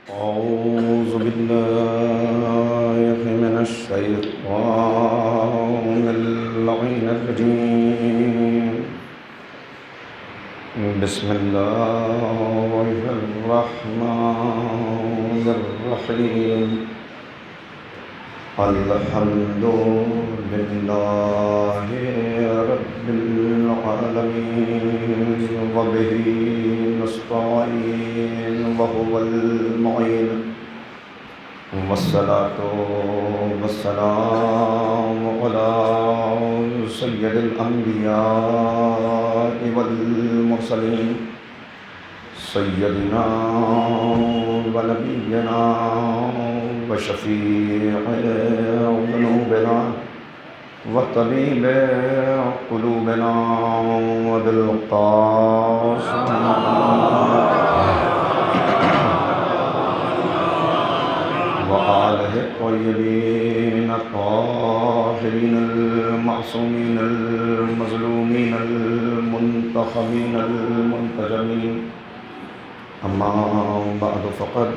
أعوذ بالله من الشيطان اللعين الرجيم. بسم الله الرحمن الرحيم. الحمد لله رب العالمين وبه نستعين وهو المعين والصلاة والسلام على سيد الأنبياء والمرسلين سيدنا ونبينا وشفيع ذنوبنا وطبيب قلوبنا وبالقاسم وآله الطيبين الطاهرين المعصومين المظلومين المنتخبين المنتجبين. أما بعد فقد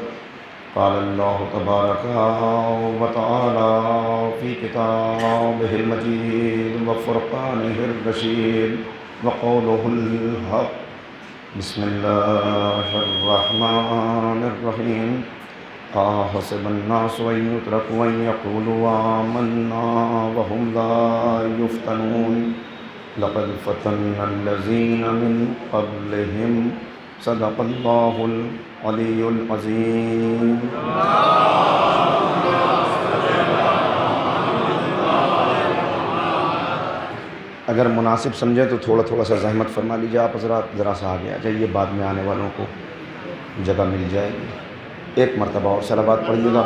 قال الله تبارك وتعالى في كتابه المجيد وفرقانه الرشيد وقوله الحق. بسم الله الرحمن الرحيم. أحسب الناس أن يتركوا أن يقولوا آمنا وهم لا يفتنون لقد فتنا الذين من قبلهم صدق اللہ العلی العظیم. اگر مناسب سمجھیں تو تھوڑا سا زحمت فرما لیجیے آپ حضرات، ذرا سا آگے آ جائیے، بعد میں آنے والوں کو جگہ مل جائے گی. ایک مرتبہ اور صلوات پڑھیے گا.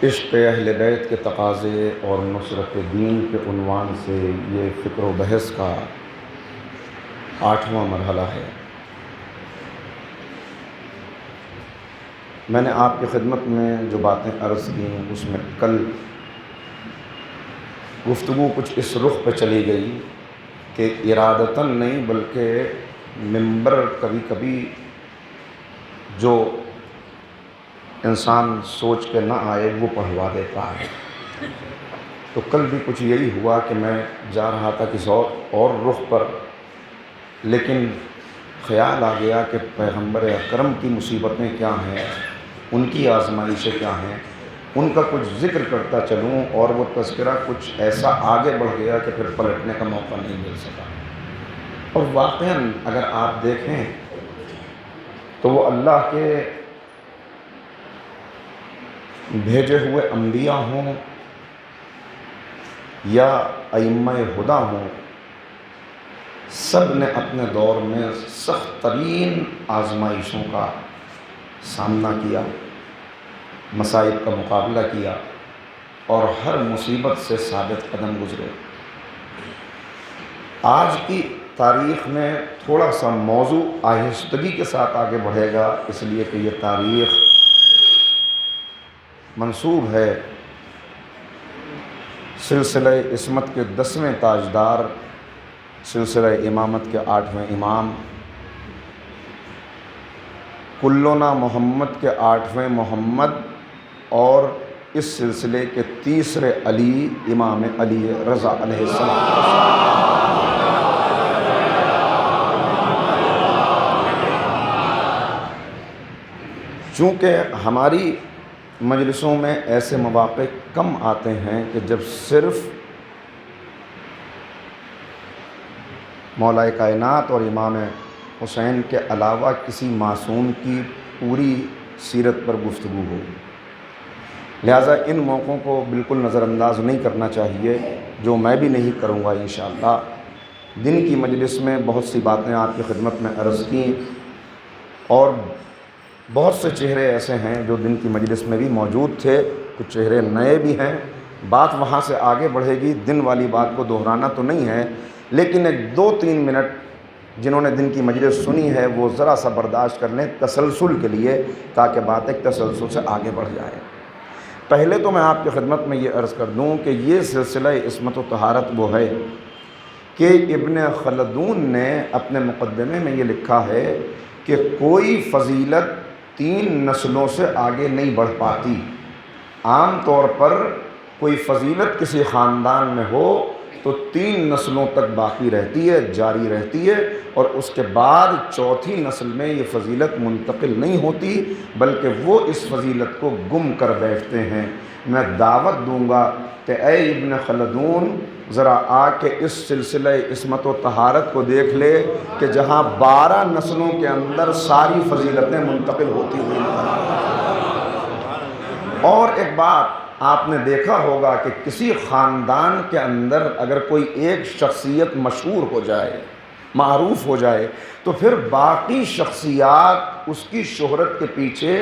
عشق اہل بیت کے تقاضے اور نصرت دین کے عنوان سے یہ فکر و بحث کا 8واں مرحلہ ہے. میں نے آپ کی خدمت میں جو باتیں عرض کی اس میں کل گفتگو کچھ اس رخ پہ چلی گئی کہ ارادتاً نہیں بلکہ منبر کبھی کبھی جو انسان سوچ کے نہ آئے وہ پڑھوا دیتا ہے. تو کل بھی کچھ یہی ہوا کہ میں جا رہا تھا کسی اور رخ پر، لیکن خیال آ گیا کہ پیغمبر اکرم کی مصیبتیں کیا ہیں، ان کی آزمائشیں کیا ہیں، ان کا کچھ ذکر کرتا چلوں، اور وہ تذکرہ کچھ ایسا آگے بڑھ گیا کہ پھر پلٹنے کا موقع نہیں مل سکا. اور واقعاً اگر آپ دیکھیں تو وہ اللہ کے بھیجے ہوئے انبیاء ہوں یا ائمہ ہدیٰ ہوں، سب نے اپنے دور میں سخت ترین آزمائشوں کا سامنا کیا، مصائب کا مقابلہ کیا، اور ہر مصیبت سے ثابت قدم گزرے. آج کی تاریخ میں تھوڑا سا موضوع آہستگی کے ساتھ آگے بڑھے گا، اس لیے کہ یہ تاریخ منسوب ہے سلسلہ عصمت کے 10ویں تاجدار، سلسلہ امامت کے 8ویں امام، کلنا محمد کے 8ویں محمد، اور اس سلسلے کے تیسرے علی امام علی رضا علیہ السلام. چونکہ ہماری مجلسوں میں ایسے مواقع کم آتے ہیں کہ جب صرف مولا کائنات اور امام حسین کے علاوہ کسی معصوم کی پوری سیرت پر گفتگو ہو. لہٰذا ان موقعوں کو بالکل نظر انداز نہیں کرنا چاہیے، جو میں بھی نہیں کروں گا انشاءاللہ. دن کی مجلس میں بہت سی باتیں آپ کی خدمت میں عرض کی، اور بہت سے چہرے ایسے ہیں جو دن کی مجلس میں بھی موجود تھے، کچھ چہرے نئے بھی ہیں. بات وہاں سے آگے بڑھے گی، دن والی بات کو دہرانا تو نہیں ہے، لیکن 2-3 منٹ جنہوں نے دن کی مجلس سنی ہے وہ ذرا سا برداشت کر لیں تسلسل کے لیے، تاکہ بات ایک تسلسل سے آگے بڑھ جائے. پہلے تو میں آپ کی خدمت میں یہ عرض کر دوں کہ یہ سلسلہ عصمت و طہارت وہ ہے کہ ابن خلدون نے اپنے مقدمے میں یہ لکھا ہے کہ کوئی فضیلت 3 نسلوں سے آگے نہیں بڑھ پاتی۔ عام طور پر کوئی فضیلت کسی خاندان میں ہو تو 3 نسلوں تک باقی رہتی ہے، جاری رہتی ہے، اور اس کے بعد 4تھی نسل میں یہ فضیلت منتقل نہیں ہوتی بلکہ وہ اس فضیلت کو گم کر بیٹھتے ہیں۔ میں دعوت دوں گا کہ اے ابن خلدون، ذرا آ کے اس سلسلہ عصمت و طہارت کو دیکھ لے کہ جہاں 12 نسلوں کے اندر ساری فضیلتیں منتقل ہوتی ہوئی نظر۔ اور ایک بات آپ نے دیکھا ہوگا کہ کسی خاندان کے اندر اگر کوئی ایک شخصیت مشہور ہو جائے، معروف ہو جائے، تو پھر باقی شخصیات اس کی شہرت کے پیچھے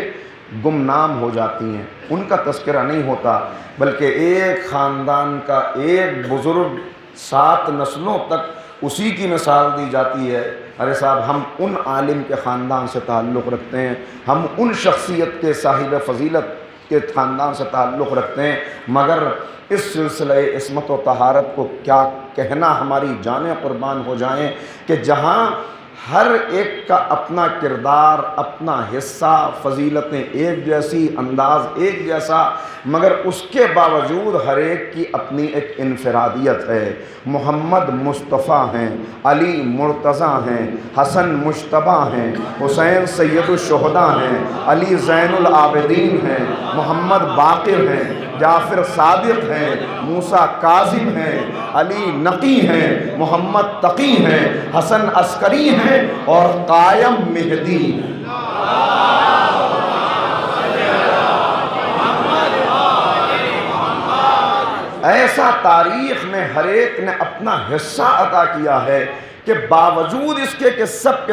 گمنام ہو جاتی ہیں، ان کا تذکرہ نہیں ہوتا، بلکہ ایک خاندان کا ایک بزرگ 7 نسلوں تک اسی کی مثال دی جاتی ہے۔ ارے صاحب، ہم ان عالم کے خاندان سے تعلق رکھتے ہیں، ہم ان شخصیت کے صاحب فضیلت کے خاندان سے تعلق رکھتے ہیں، مگر اس سلسلہ عصمت و طہارت کو کیا کہنا، ہماری جانیں قربان ہو جائیں کہ جہاں ہر ایک کا اپنا کردار، اپنا حصہ، فضیلتیں ایک جیسی، انداز ایک جیسا، مگر اس کے باوجود ہر ایک کی اپنی ایک انفرادیت ہے۔ محمد مصطفیٰ ہیں، علی مرتضیٰ ہیں، حسن مجتبیٰ ہیں، حسین سید الشہداء ہیں، علی زین العابدین ہیں، محمد باقر ہیں، جعفر صادق ہیں، موسیٰ کاظم ہیں، علی نقی ہیں، محمد تقی ہیں، حسن عسکری ہیں اور قائم مہدی۔ ایسا تاریخ میں ہر ایک نے اپنا حصہ عطا کیا ہے کہ باوجود اس کے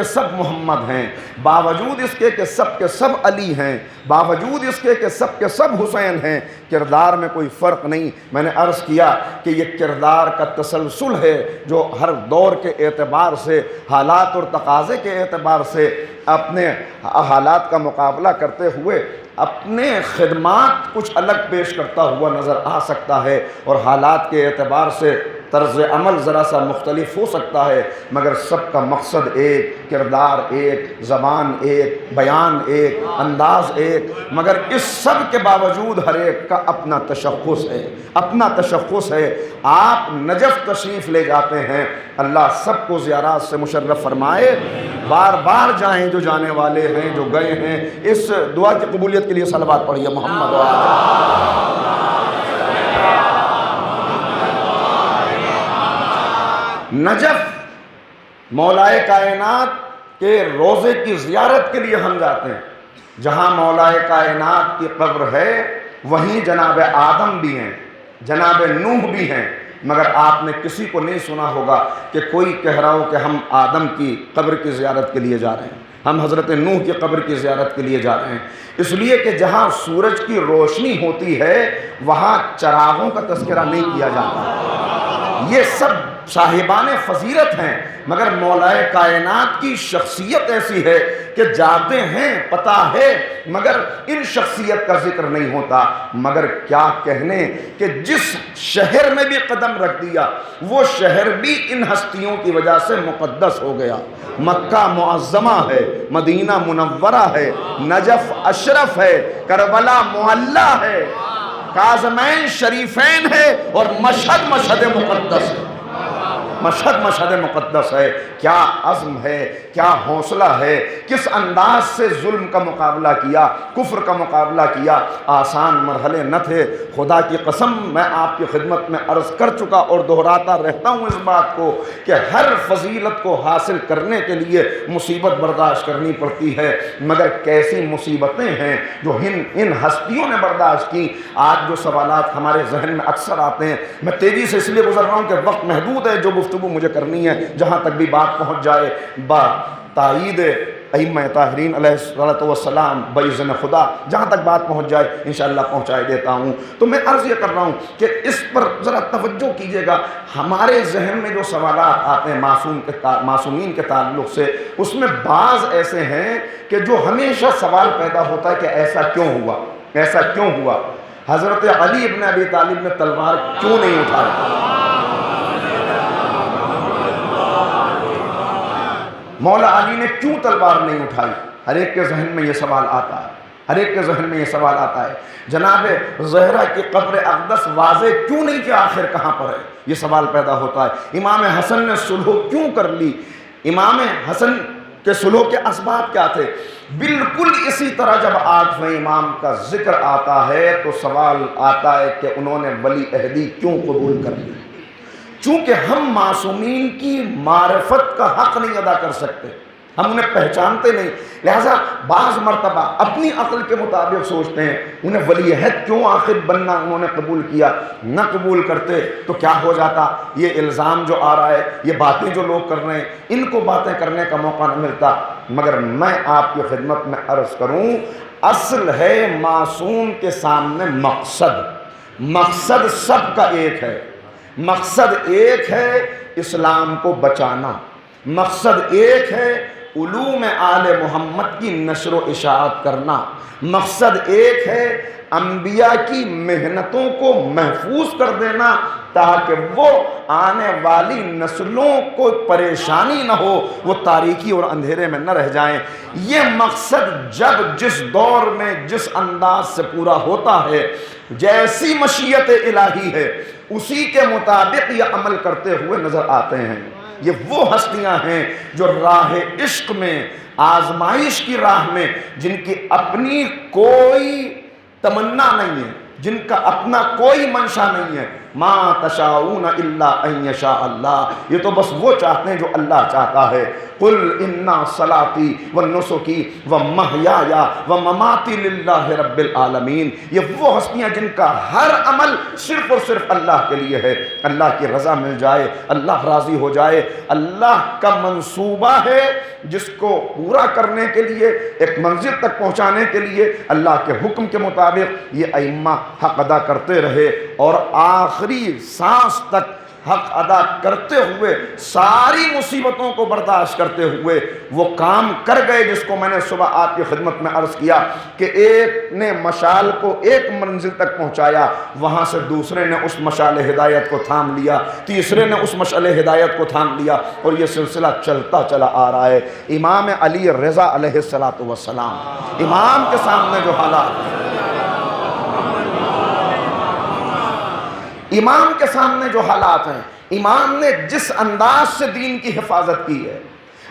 سب محمد ہیں، باوجود اس کے سب علی ہیں، باوجود اس کے سب حسین ہیں، کردار میں کوئی فرق نہیں۔ میں نے عرض کیا کہ یہ کردار کا تسلسل ہے جو ہر دور کے اعتبار سے، حالات اور تقاضے کے اعتبار سے اپنے حالات کا مقابلہ کرتے ہوئے اپنے خدمات کچھ الگ پیش کرتا ہوا نظر آ سکتا ہے، اور حالات کے اعتبار سے طرز عمل ذرا سا مختلف ہو سکتا ہے، مگر سب کا مقصد ایک، کردار ایک، زبان ایک، بیان ایک، انداز ایک، مگر اس سب کے باوجود ہر ایک کا اپنا تشخص ہے، اپنا تشخص ہے۔ آپ نجف تشریف لے جاتے ہیں، اللہ سب کو زیارات سے مشرف فرمائے، بار بار جائیں جو جانے والے ہیں، جو گئے ہیں۔ اس دعا کی قبولیت کے لیے صلوات پڑھیے محمد و نجف مولائے کائنات کے روضے کی زیارت کے لیے ہم جاتے ہیں۔ جہاں مولائے کائنات کی قبر ہے وہیں جناب آدم بھی ہیں، جناب نوح بھی ہیں، مگر آپ نے کسی کو نہیں سنا ہوگا کہ کوئی کہہ رہا ہو کہ ہم آدم کی قبر کی زیارت کے لیے جا رہے ہیں، ہم حضرت نوح کی قبر کی زیارت کے لیے جا رہے ہیں۔ اس لیے کہ جہاں سورج کی روشنی ہوتی ہے وہاں چراغوں کا تذکرہ نہیں کیا جاتا۔ یہ سب صاحبان فضیلت ہیں، مگر مولا کائنات کی شخصیت ایسی ہے کہ جاتے ہیں، پتہ ہے، مگر ان شخصیت کا ذکر نہیں ہوتا۔ مگر کیا کہنے کہ جس شہر میں بھی قدم رکھ دیا وہ شہر بھی ان ہستیوں کی وجہ سے مقدس ہو گیا۔ مکہ معظمہ ہے، مدینہ منورہ ہے، نجف اشرف ہے، کربلا معلی ہے، کاظمین شریفین ہے، اور مشہد مشہد مقدس ہے، مشہد مشہد مقدس ہے۔ کیا عزم ہے، کیا حوصلہ ہے، کس انداز سے ظلم کا مقابلہ کیا، کفر کا مقابلہ کیا۔ آسان مرحلے نہ تھے، خدا کی قسم میں آپ کی خدمت میں عرض کر چکا اور دہراتا رہتا ہوں اس بات کو کہ ہر فضیلت کو حاصل کرنے کے لیے مصیبت برداشت کرنی پڑتی ہے، مگر کیسی مصیبتیں ہیں جو ان ہستیوں نے برداشت کی۔ آج جو سوالات ہمارے ذہن میں اکثر آتے ہیں، میں تیزی سے اس لیے گزر رہا ہوں کہ وقت محدود ہے، جو گفتگو مجھے کرنی ہے جہاں تک بھی بات پہنچ جائے با تائید ائمہ طاہرین علیہ الصلوۃ والسلام باذن خدا جہاں تک بات پہنچ جائے انشاءاللہ پہنچائے دیتا ہوں۔ تو میں عرض یہ کر رہا ہوں کہ اس پر ذرا توجہ کیجئے گا۔ ہمارے ذہن میں جو سوالات آتے ہیں معصومین کے تعلق سے، اس میں بعض ایسے ہیں کہ جو ہمیشہ سوال پیدا ہوتا ہے کہ ایسا کیوں ہوا، ایسا کیوں ہوا۔ حضرت علی ابن ابی طالب نے تلوار کیوں نہیں اٹھائی؟ مولا علی نے کیوں تلوار نہیں اٹھائی؟ ہر ایک کے ذہن میں یہ سوال آتا ہے، ہر ایک کے ذہن میں یہ سوال آتا ہے، جناب زہرا کی قبر اقدس واضح کیوں نہیں کہ آخر کہاں پر ہے؟ یہ سوال پیدا ہوتا ہے۔ امام حسن نے صلح کیوں کر لی؟ امام حسن کے صلح کے اسباب کیا تھے؟ بالکل اسی طرح جب آٹھویں امام کا ذکر آتا ہے تو سوال آتا ہے کہ انہوں نے ولی عہدی کیوں قبول کر لی؟ چونکہ ہم معصومین کی معرفت کا حق نہیں ادا کر سکتے، ہم انہیں پہچانتے نہیں، لہذا بعض مرتبہ اپنی عقل کے مطابق سوچتے ہیں انہیں ولی عہد کیوں آخر بننا انہوں نے قبول کیا، نہ قبول کرتے تو کیا ہو جاتا؟ یہ الزام جو آ رہا ہے، یہ باتیں جو لوگ کر رہے ہیں، ان کو باتیں کرنے کا موقع نہ ملتا۔ مگر میں آپ کی خدمت میں عرض کروں، اصل ہے معصوم کے سامنے مقصد سب کا ایک ہے، مقصد ایک ہے اسلام کو بچانا، مقصد ایک ہے علوم آل محمد کی نشر و اشاعت کرنا، مقصد ایک ہے انبیاء کی محنتوں کو محفوظ کر دینا تاکہ وہ آنے والی نسلوں کو پریشانی نہ ہو، وہ تاریکی اور اندھیرے میں نہ رہ جائیں۔ یہ مقصد جب جس دور میں جس انداز سے پورا ہوتا ہے، جیسی مشیت الہی ہے اسی کے مطابق یہ عمل کرتے ہوئے نظر آتے ہیں۔ یہ وہ ہستیاں ہیں جو راہ عشق میں، آزمائش کی راہ میں، جن کی اپنی کوئی تمنا نہیں ہے، جن کا اپنا کوئی منشا نہیں ہے، ما تشاؤون الا ان یشاء اللہ، یہ تو بس وہ چاہتے ہیں جو اللہ چاہتا ہے۔ قل ان صلاتی ونسکی ومحیای ومماتی للہ رب العالمین، یہ وہ ہستیاں جن کا ہر عمل صرف اور صرف اللہ کے لیے ہے، اللہ کی رضا مل جائے، اللہ راضی ہو جائے، اللہ کا منصوبہ ہے جس کو پورا کرنے کے لیے، ایک منزل تک پہنچانے کے لیے اللہ کے حکم کے مطابق یہ ائمہ حق ادا کرتے رہے اور آخری سانس تک حق ادا کرتے ہوئے، ساری مصیبتوں کو برداشت کرتے ہوئے وہ کام کر گئے جس کو میں نے صبح آپ کی خدمت میں عرض کیا کہ ایک نے مشال کو ایک منزل تک پہنچایا، وہاں سے دوسرے نے اس مشال ہدایت کو تھام لیا، تیسرے نے اس مشعل ہدایت کو تھام لیا، اور یہ سلسلہ چلتا چلا آ رہا ہے۔ امام علی رضا علیہ السلام، امام کے سامنے جو حالات، امام کے سامنے جو حالات ہیں، امام نے جس انداز سے دین کی حفاظت کی ہے،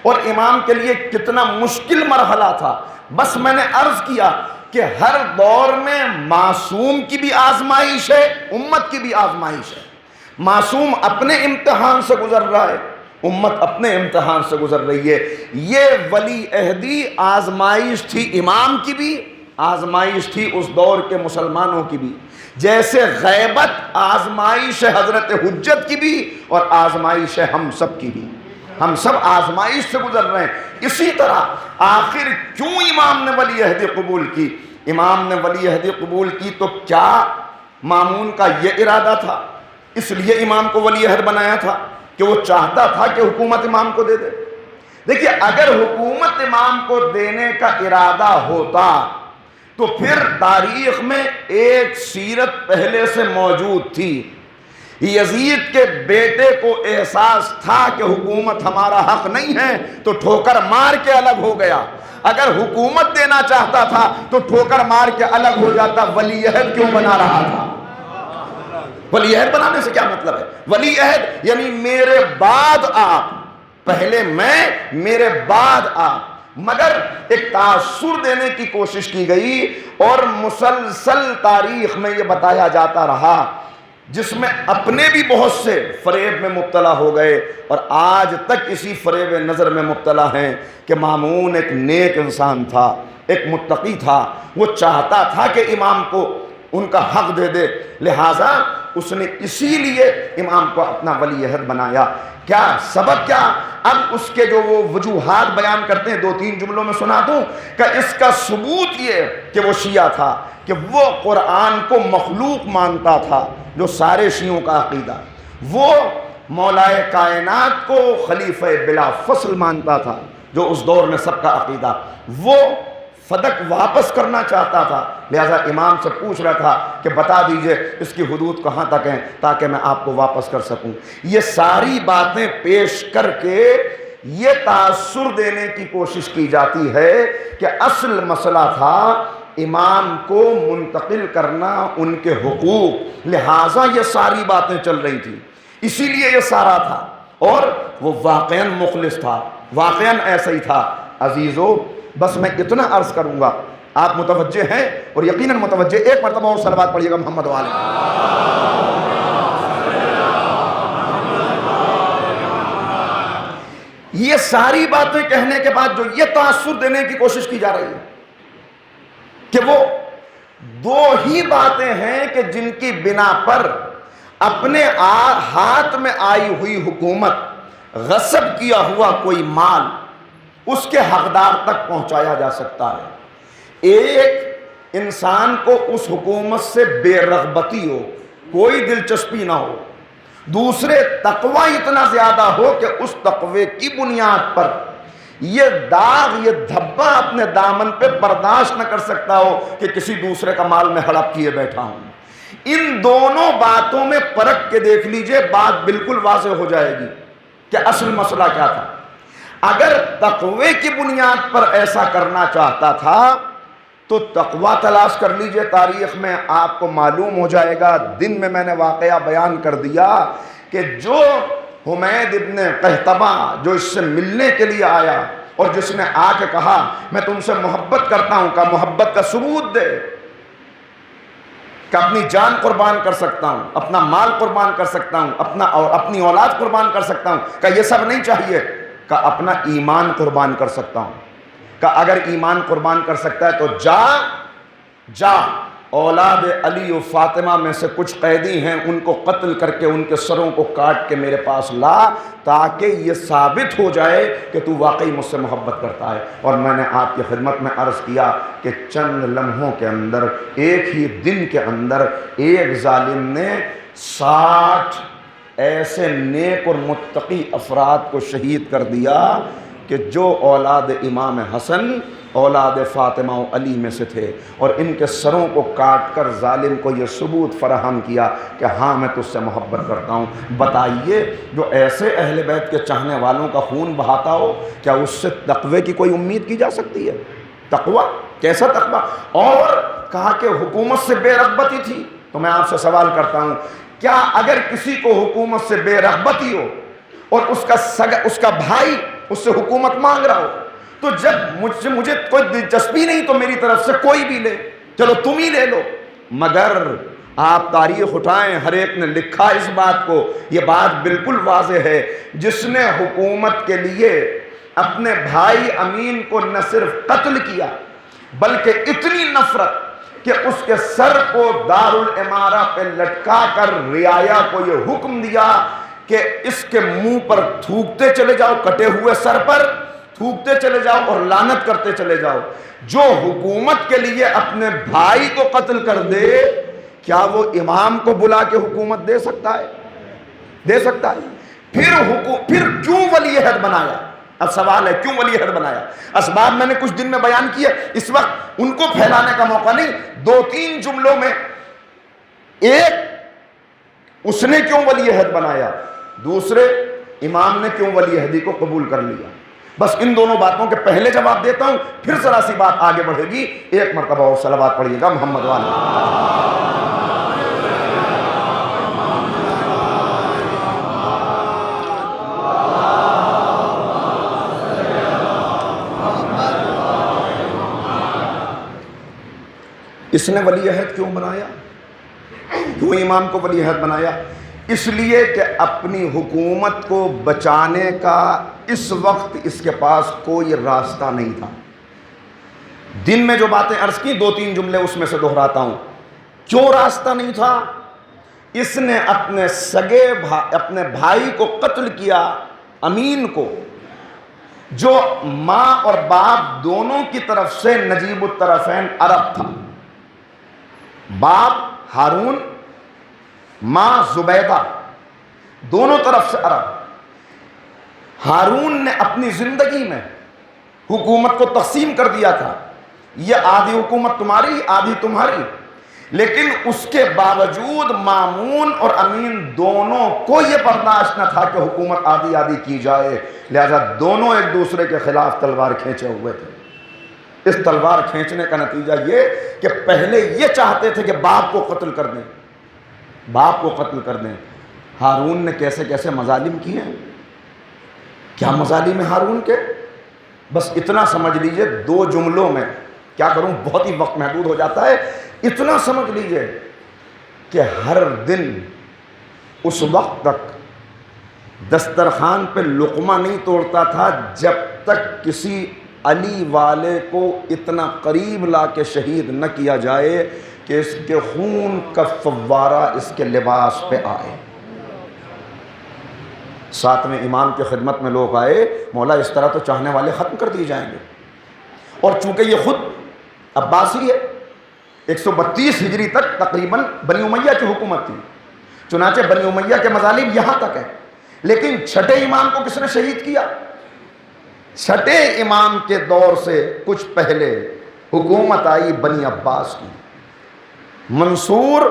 اور امام کے لیے کتنا مشکل مرحلہ تھا، بس میں نے عرض کیا کہ ہر دور میں معصوم کی بھی آزمائش ہے، امت کی بھی آزمائش ہے۔ معصوم اپنے امتحان سے گزر رہا ہے، امت اپنے امتحان سے گزر رہی ہے۔ یہ ولی عہدی آزمائش تھی امام کی بھی، آزمائش تھی اس دور کے مسلمانوں کی بھی، جیسے غیبت آزمائش ہے حضرت حجت کی بھی اور آزمائش ہے ہم سب کی بھی، ہم سب آزمائش سے گزر رہے ہیں۔ اسی طرح آخر کیوں امام نے ولی عہدی قبول کی؟ امام نے ولی عہدی قبول کی تو کیا مامون کا یہ ارادہ تھا؟ اس لیے امام کو ولی عہد بنایا تھا کہ وہ چاہتا تھا کہ حکومت امام کو دے دے؟ دیکھیے، اگر حکومت امام کو دینے کا ارادہ ہوتا تو پھر تاریخ میں ایک سیرت پہلے سے موجود تھی۔ یزید کے بیٹے کو احساس تھا کہ حکومت ہمارا حق نہیں ہے تو ٹھوکر مار کے الگ ہو گیا۔ اگر حکومت دینا چاہتا تھا تو ٹھوکر مار کے الگ ہو جاتا، ولی عہد کیوں بنا رہا تھا؟ ولی عہد بنانے سے کیا مطلب ہے؟ ولی عہد یعنی میرے بعد آپ، پہلے میں، میرے بعد آپ۔ مگر ایک تاثر دینے کی کوشش کی گئی اور مسلسل تاریخ میں یہ بتایا جاتا رہا، جس میں اپنے بھی بہت سے فریب میں مبتلا ہو گئے اور آج تک اسی فریب نظر میں مبتلا ہیں کہ مامون ایک نیک انسان تھا، ایک متقی تھا، وہ چاہتا تھا کہ امام کو ان کا حق دے دے، لہٰذا اس نے اسی لیے امام کو اپنا ولی عہد بنایا۔ کیا سبب کیا؟ اب اس کے جو وہ وجوہات بیان کرتے ہیں، 2-3 جملوں میں سنا دوں کہ اس کا ثبوت یہ کہ وہ شیعہ تھا کہ وہ قرآن کو مخلوق مانتا تھا، جو سارے شیعوں کا عقیدہ، وہ مولائے کائنات کو خلیفہ بلا فصل مانتا تھا، جو اس دور میں سب کا عقیدہ، وہ فدق واپس کرنا چاہتا تھا، لہذا امام سے پوچھ رہا تھا کہ بتا دیجئے اس کی حدود کہاں تک ہیں تاکہ میں آپ کو واپس کر سکوں۔ یہ ساری باتیں پیش کر کے یہ تاثر دینے کی کوشش کی جاتی ہے کہ اصل مسئلہ تھا امام کو منتقل کرنا ان کے حقوق، لہٰذا یہ ساری باتیں چل رہی تھیں، اسی لیے یہ سارا تھا، اور وہ واقعاً مخلص تھا، واقعاً ایسا ہی تھا۔ عزیزو، بس میں اتنا عرض کروں گا، آپ متوجہ ہیں اور یقیناً متوجہ، ایک مرتبہ اور صلوات پڑھیے گا محمد والے۔ یہ ساری باتیں کہنے کے بعد جو یہ تاثر دینے کی کوشش کی جا رہی ہے کہ وہ دو ہی باتیں ہیں کہ جن کی بنا پر اپنے ہاتھ میں آئی ہوئی حکومت، غصب کیا ہوا کوئی مال اس کے حقدار تک پہنچایا جا سکتا ہے۔ ایک، انسان کو اس حکومت سے بے رغبتی ہو، کوئی دلچسپی نہ ہو۔ دوسرے، تقوی اتنا زیادہ ہو کہ اس تقوی کی بنیاد پر یہ داغ، یہ دھبا اپنے دامن پہ برداشت نہ کر سکتا ہو کہ کسی دوسرے کا مال میں ہڑپ کیے بیٹھا ہوں۔ ان دونوں باتوں میں پرکھ کے دیکھ لیجئے، بات بالکل واضح ہو جائے گی کہ اصل مسئلہ کیا تھا۔ اگر تقوی کی بنیاد پر ایسا کرنا چاہتا تھا تو تقوی تلاش کر لیجئے، تاریخ میں آپ کو معلوم ہو جائے گا۔ دن میں نے واقعہ بیان کر دیا کہ جو حمید ابن قحطبہ جو اس سے ملنے کے لیے آیا اور جس نے آ کے کہا میں تم سے محبت کرتا ہوں، کہ محبت کا ثبوت دے، کہ اپنی جان قربان کر سکتا ہوں، اپنا مال قربان کر سکتا ہوں، اپنی اولاد قربان کر سکتا ہوں، کہ یہ سب نہیں چاہیے، کہ اپنا ایمان قربان کر سکتا ہوں، کہ اگر ایمان قربان کر سکتا ہے تو جا اولاد علی و فاطمہ میں سے کچھ قیدی ہیں ان کو قتل کر کے ان کے سروں کو کاٹ کے میرے پاس لا، تاکہ یہ ثابت ہو جائے کہ تو واقعی مجھ سے محبت کرتا ہے۔ اور میں نے آپ کی خدمت میں عرض کیا کہ چند لمحوں کے اندر، ایک ہی دن کے اندر، ایک ظالم نے 60 ایسے نیک اور متقی افراد کو شہید کر دیا کہ جو اولاد امام حسن، اولاد فاطمہ و علی میں سے تھے، اور ان کے سروں کو کاٹ کر ظالم کو یہ ثبوت فراہم کیا کہ ہاں میں تجھ سے محبت کرتا ہوں۔ بتائیے، جو ایسے اہل بیت کے چاہنے والوں کا خون بہاتا ہو، کیا اس سے تقوی کی کوئی امید کی جا سکتی ہے؟ تقوی، کیسا تقوی؟ اور کہا کہ حکومت سے بے رغبتی تھی۔ تو میں آپ سے سوال کرتا ہوں، کیا اگر کسی کو حکومت سے بے رغبتی ہو اور اس کا بھائی اس سے حکومت مانگ رہا ہو، تو جب مجھے کوئی دلچسپی نہیں تو میری طرف سے کوئی بھی لے، چلو تم ہی لے لو۔ مگر آپ تاریخ اٹھائیں، ہر ایک نے لکھا اس بات کو، یہ بات بالکل واضح ہے، جس نے حکومت کے لیے اپنے بھائی امین کو نہ صرف قتل کیا بلکہ اتنی نفرت کہ اس کے سر کو دارالامارہ پہ لٹکا کر رعایا کو یہ حکم دیا کہ اس کے منہ پر تھوکتے چلے جاؤ، کٹے ہوئے سر پر تھوکتے چلے جاؤ اور لعنت کرتے چلے جاؤ۔ جو حکومت کے لیے اپنے بھائی کو قتل کر دے، کیا وہ امام کو بلا کے حکومت دے سکتا ہے؟ دے سکتا ہے؟ پھر کیوں ولی عہد بنایا؟ اب سوال ہے کیوں ولی عہد بنایا؟ اسباب میں نے کچھ دن میں بیان کیے، اس وقت ان کو پھیلانے کا موقع نہیں۔ 2-3 جملوں میں، ایک، اس نے کیوں ولی عہد بنایا، دوسرے، امام نے کیوں ولی عہدی کو قبول کر لیا۔ بس ان دونوں باتوں کے پہلے جواب دیتا ہوں، پھر ذرا سی بات آگے بڑھے گی۔ ایک مرتبہ اور صلوات پڑھیے گا محمد والے۔ اس نے ولی عہد کیوں بنایا؟ کیوں امام کو ولی عہد بنایا؟ اس لیے کہ اپنی حکومت کو بچانے کا اس وقت اس کے پاس کوئی راستہ نہیں تھا۔ دن میں جو باتیں عرض کی، 2-3 جملے اس میں سے دہراتا ہوں۔ کیوں راستہ نہیں تھا؟ اس نے اپنے بھائی کو قتل کیا، امین کو، جو ماں اور باپ دونوں کی طرف سے نجیب الطرفین عرب تھا۔ باپ ہارون، ماں زبیدہ، دونوں طرف سے عرب۔ ہارون نے اپنی زندگی میں حکومت کو تقسیم کر دیا تھا، یہ آدھی حکومت تمہاری آدھی تمہاری، لیکن اس کے باوجود مامون اور امین دونوں کو یہ برداشت نہ تھا کہ حکومت آدھی آدھی کی جائے، لہذا دونوں ایک دوسرے کے خلاف تلوار کھینچے ہوئے تھے۔ اس تلوار کھینچنے کا نتیجہ یہ کہ پہلے یہ چاہتے تھے کہ باپ کو قتل کر دیں، باپ کو قتل کر دیں۔ ہارون نے کیسے کیسے مظالم کیے ہیں، کیا مظالم ہیں ہارون کے، بس اتنا سمجھ لیجئے 2 جملوں میں، کیا کروں بہت ہی وقت محدود ہو جاتا ہے، اتنا سمجھ لیجئے کہ ہر دن اس وقت تک دسترخوان پہ لقمہ نہیں توڑتا تھا جب تک کسی علی والے کو اتنا قریب لا کے شہید نہ کیا جائے کہ اس کے خون کا فوارہ اس کے لباس پہ آئے۔ 7ویں امام کی خدمت میں لوگ آئے، مولا اس طرح تو چاہنے والے ختم کر دیے جائیں گے، اور چونکہ یہ خود عباسی ہے، 132 ہجری تک تقریباً بنی امیہ کی حکومت تھی، چنانچہ بنی امیہ کے مظالم یہاں تک ہیں، لیکن 6 امام کو کس نے شہید کیا؟ 6 امام کے دور سے کچھ پہلے حکومت آئی بنی عباس کی، منصور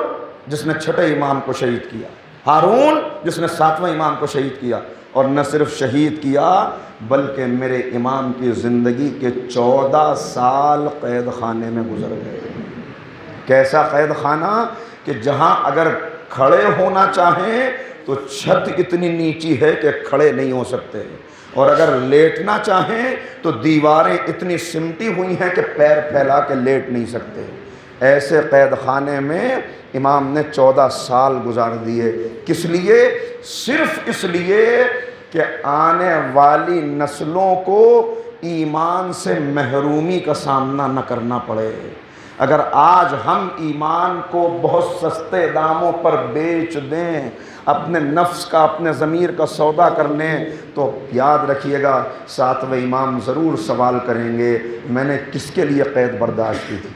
جس نے 6 امام کو شہید کیا، ہارون جس نے 7ویں امام کو شہید کیا، اور نہ صرف شہید کیا بلکہ میرے امام کی زندگی کے 14 سال قید خانے میں گزر گئے۔ کیسا قید خانہ کہ جہاں اگر کھڑے ہونا چاہیں تو چھت اتنی نیچی ہے کہ کھڑے نہیں ہو سکتے، اور اگر لیٹنا چاہیں تو دیواریں اتنی سمٹی ہوئی ہیں کہ پیر پھیلا کے لیٹ نہیں سکتے۔ ایسے قید خانے میں امام نے 14 سال گزار دیے، کس لیے؟ صرف اس لیے کہ آنے والی نسلوں کو ایمان سے محرومی کا سامنا نہ کرنا پڑے۔ اگر آج ہم ایمان کو بہت سستے داموں پر بیچ دیں، اپنے نفس کا اپنے ضمیر کا سودا کر لیں، تو یاد رکھیے گا 7ویں امام ضرور سوال کریں گے میں نے کس کے لیے قید برداشت کی تھی۔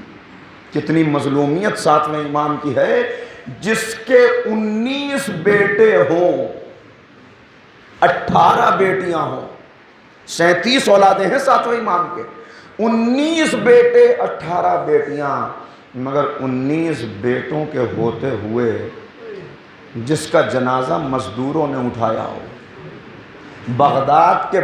کتنی مظلومیت 7ویں امام کی ہے، جس کے 19 بیٹے ہوں، 18 بیٹیاں ہوں، 37 اولادیں ہیں 7ویں امام کے، 19 بیٹے 18 بیٹیاں، مگر 19 بیٹوں کے ہوتے ہوئے جس کا جنازہ مزدوروں نے اٹھایا ہو، بغداد کے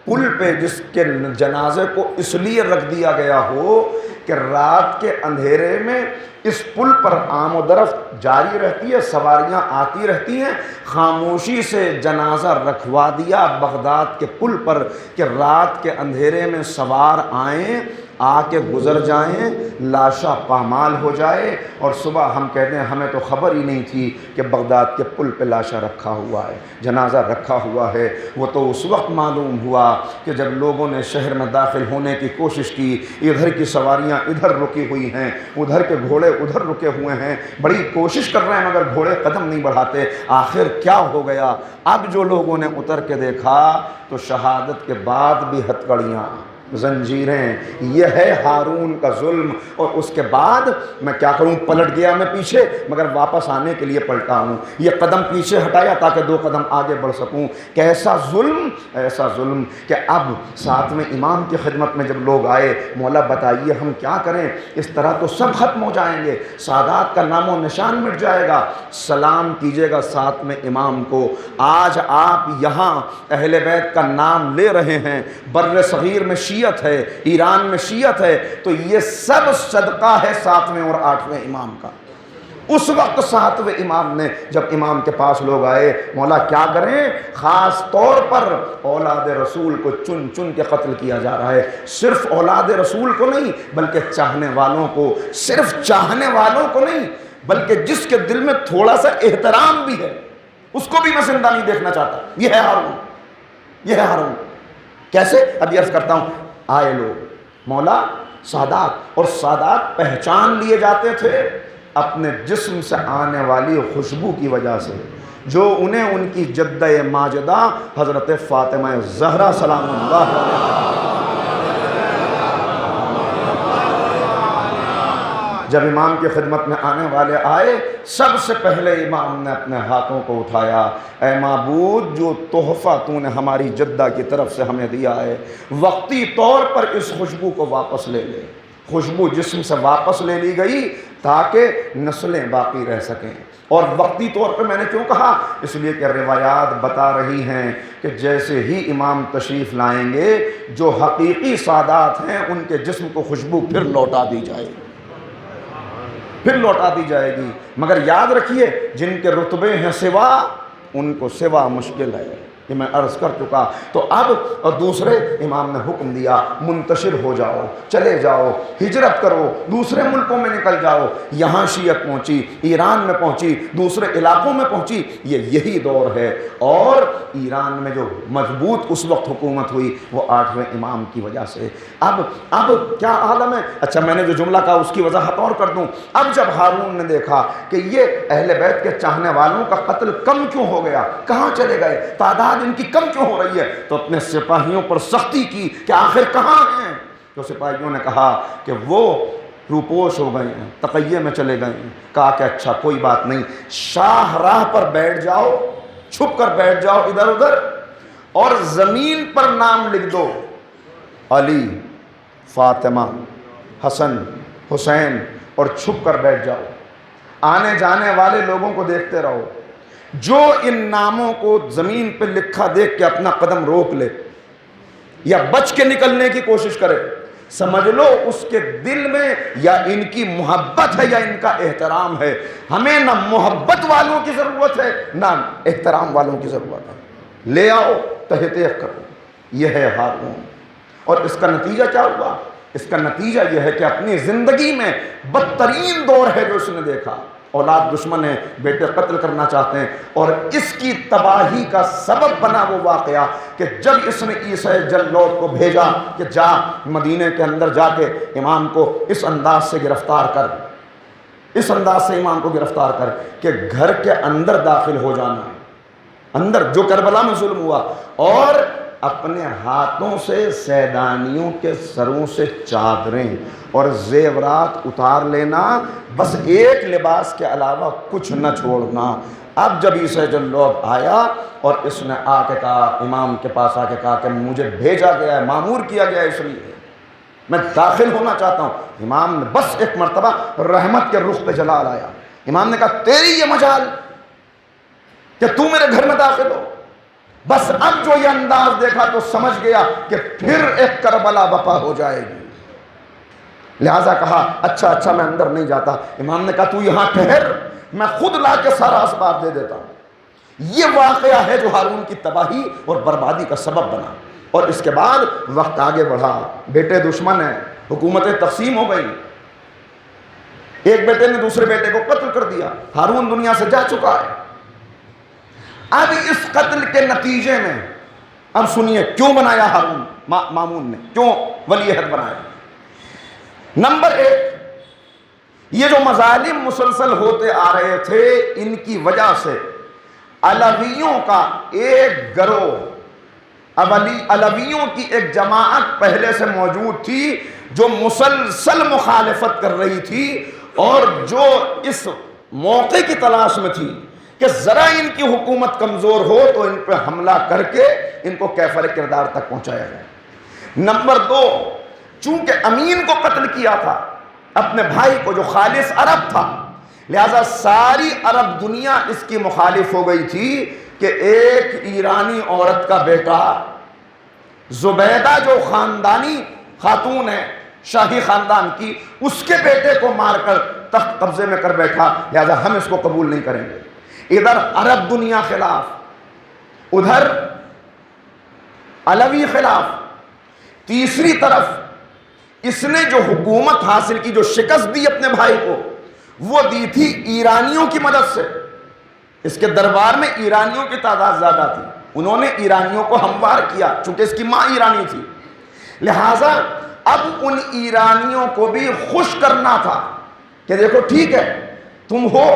پل پہ جس کے جنازے کو اس لیے رکھ دیا گیا ہو کہ رات کے اندھیرے میں اس پل پر آمد و رفت جاری رہتی ہے، سواریاں آتی رہتی ہیں، خاموشی سے جنازہ رکھوا دیا بغداد کے پل پر کہ رات کے اندھیرے میں سوار آئیں، آ کے گزر جائیں، لاشا پامال ہو جائے، اور صبح ہم کہتے ہیں ہمیں تو خبر ہی نہیں تھی کہ بغداد کے پل پہ لاشا رکھا ہوا ہے، جنازہ رکھا ہوا ہے۔ وہ تو اس وقت معلوم ہوا کہ جب لوگوں نے شہر میں داخل ہونے کی کوشش کی، ادھر کی سواریاں ادھر رکی ہوئی ہیں، ادھر کے گھوڑے ادھر رکے ہوئے ہیں، بڑی کوشش کر رہے ہیں مگر گھوڑے قدم نہیں بڑھاتے۔ آخر کیا ہو گیا؟ اب جو لوگوں نے اتر کے دیکھا تو شہادت کے بعد بھی ہتکڑیاں، زنجیریں، یہ ہے ہارون کا ظلم۔ اور اس کے بعد میں کیا کروں، پلٹ گیا میں پیچھے، مگر واپس آنے کے لیے پلٹا ہوں، یہ قدم پیچھے ہٹایا تاکہ 2 قدم آگے بڑھ سکوں۔ کیسا ظلم، ایسا ظلم کہ اب 7ویں امام کی خدمت میں جب لوگ آئے، مولا بتائیے ہم کیا کریں، اس طرح تو سب ختم ہو جائیں گے، سادات کا نام و نشان مٹ جائے گا۔ سلام کیجیے گا 7ویں امام کو، آج آپ یہاں اہل بیت کا نام لے رہے ہیں، بر صغیر میں شیعت ہے، ایران میں شیعت ہے، تو یہ سب صدقہ ہے 7ویں اور 8ویں امام کا۔ اس وقت 7ویں امام نے جب امام کے پاس لوگ آئے، مولا کیا کریں، خاص طور پر اولاد رسول کو چن چن کے قتل کیا جا رہا ہے، صرف اولاد رسول کو نہیں بلکہ چاہنے والوں کو، صرف چاہنے والوں کو نہیں بلکہ جس کے دل میں تھوڑا سا احترام بھی ہے اس کو بھی میں زندہ نہیں دیکھنا چاہتا۔ یہ ہے ہارون، یہ ہے ہارون۔ کیسے؟ ابھی عرض کرتا ہوں۔ آئے لوگ، مولا سادات، اور سادات پہچان لیے جاتے تھے اپنے جسم سے آنے والی خوشبو کی وجہ سے، جو انہیں ان کی جدہ ماجدہ حضرت فاطمہ زہرا سلام اللہ علیہا جب امام کی خدمت میں آنے والے آئے، سب سے پہلے امام نے اپنے ہاتھوں کو اٹھایا، اے معبود جو تحفہ تو نے ہماری جدہ کی طرف سے ہمیں دیا ہے، وقتی طور پر اس خوشبو کو واپس لے لے۔ خوشبو جسم سے واپس لے لی گئی تاکہ نسلیں باقی رہ سکیں۔ اور وقتی طور پہ میں نے کیوں کہا؟ اس لیے کہ روایات بتا رہی ہیں کہ جیسے ہی امام تشریف لائیں گے جو حقیقی سادات ہیں ان کے جسم کو خوشبو پھر لوٹا دی جائے گی، پھر لوٹا دی جائے گی۔ مگر یاد رکھیے جن کے رتبے ہیں سوا، ان کو سوا مشکل ہے، یہ میں عرض کر چکا۔ تو اب دوسرے امام نے حکم دیا منتشر ہو جاؤ، چلے جاؤ، ہجرت کرو، دوسرے ملکوں میں نکل جاؤ۔ یہاں شیعت پہنچی، ایران میں پہنچی، دوسرے علاقوں میں پہنچی، یہی دور ہے۔ اور ایران میں جو مضبوط اس وقت حکومت ہوئی وہ 8ویں امام کی وجہ سے۔ اب کیا عالم ہے؟ اچھا میں نے جو جملہ کہا اس کی وضاحت اور کر دوں۔ اب جب ہارون نے دیکھا کہ یہ اہل بیت کے چاہنے والوں کا قتل کم کیوں ہو گیا، کہاں چلے گئے، تعداد ان کی کم کیوں ہو رہی ہے، تو اپنے سپاہیوں پر سختی کی کہ آخر کہاں ہیں؟ تو سپاہیوں نے کہا کہ وہ روپوش ہو گئے ہیں، تقیے میں چلے گئے ہیں۔ کہا کہ اچھا کوئی بات نہیں، شاہ راہ پر بیٹھ جاؤ، چھپ کر بیٹھ جاؤ ادھر ادھر، اور زمین پر نام لکھ دو، علی، فاطمہ، حسن، حسین، اور چھپ کر بیٹھ جاؤ۔ آنے جانے والے لوگوں کو دیکھتے رہو، جو ان ناموں کو زمین پہ لکھا دیکھ کے اپنا قدم روک لے یا بچ کے نکلنے کی کوشش کرے، سمجھ لو اس کے دل میں یا ان کی محبت ہے یا ان کا احترام ہے۔ ہمیں نہ محبت والوں کی ضرورت ہے نہ احترام والوں کی ضرورت ہے، لے آؤ، تحقیق کرو۔ یہ ہے ہارون۔ اور اس کا نتیجہ کیا ہوا؟ اس کا نتیجہ یہ ہے کہ اپنی زندگی میں بدترین دور ہے جو اس نے دیکھا، اولاد دشمن ہے، بیٹے قتل کرنا چاہتے ہیں، اور اس کی تباہی کا سبب بنا وہ واقعہ کہ جب اس نے عیسیٰ جلوت کو بھیجا کہ جا مدینے کے اندر جا کے امام کو اس انداز سے گرفتار کر، اس انداز سے امام کو گرفتار کر کہ گھر کے اندر داخل ہو جانا، اندر جو کربلا میں ظلم ہوا، اور اپنے ہاتھوں سے سیدانیوں کے سروں سے چادریں اور زیورات اتار لینا، بس ایک لباس کے علاوہ کچھ نہ چھوڑنا۔ اب جب عیسیٰ جلوت آیا اور اس نے آ کے کہا، امام کے پاس آ کے کہا کہ مجھے بھیجا گیا ہے، مامور کیا گیا ہے، اس لیے میں داخل ہونا چاہتا ہوں۔ امام نے بس ایک مرتبہ رحمت کے رخ پہ جلال آیا۔ امام نے کہا تیری یہ مجال کہ تو میرے گھر میں داخل ہو؟ بس اب جو یہ انداز دیکھا تو سمجھ گیا کہ پھر ایک کربلا بپا ہو جائے گی، لہذا کہا اچھا میں اندر نہیں جاتا۔ امام نے کہا تو یہاں ٹھہر، میں خود لا کے سارا اسباب دے دیتا ہوں۔ یہ واقعہ ہے جو ہارون کی تباہی اور بربادی کا سبب بنا۔ اور اس کے بعد وقت آگے بڑھا، بیٹے دشمن ہیں، حکومتیں تقسیم ہو گئی، ایک بیٹے نے دوسرے بیٹے کو قتل کر دیا، ہارون دنیا سے جا چکا ہے۔ اب اس قتل کے نتیجے میں اب سنیے کیوں بنایا ہارون مامون نے، کیوں ولی عہد بنایا۔ نمبر 1، یہ جو مظالم مسلسل ہوتے آ رہے تھے ان کی وجہ سے علویوں کا ایک گروہ، علویوں کی ایک جماعت پہلے سے موجود تھی جو مسلسل مخالفت کر رہی تھی، اور جو اس موقع کی تلاش میں تھی کہ ذرا ان کی حکومت کمزور ہو تو ان پہ حملہ کر کے ان کو کیفر کردار تک پہنچایا جائے۔ نمبر 2، چونکہ امین کو قتل کیا تھا، اپنے بھائی کو جو خالص عرب تھا، لہذا ساری عرب دنیا اس کی مخالف ہو گئی تھی کہ ایک ایرانی عورت کا بیٹا زبیدہ جو خاندانی خاتون ہے شاہی خاندان کی، اس کے بیٹے کو مار کر تخت قبضے میں کر بیٹھا، لہذا ہم اس کو قبول نہیں کریں گے۔ ادھر عرب دنیا خلاف، ادھر علوی خلاف۔ تیسری طرف اس نے جو حکومت حاصل کی، جو شکست دی اپنے بھائی کو، وہ دی تھی ایرانیوں کی مدد سے۔ اس کے دربار میں ایرانیوں کی تعداد زیادہ تھی، انہوں نے ایرانیوں کو ہموار کیا، چونکہ اس کی ماں ایرانی تھی، لہٰذا اب ان ایرانیوں کو بھی خوش کرنا تھا کہ دیکھو ٹھیک ہے، تم ہو،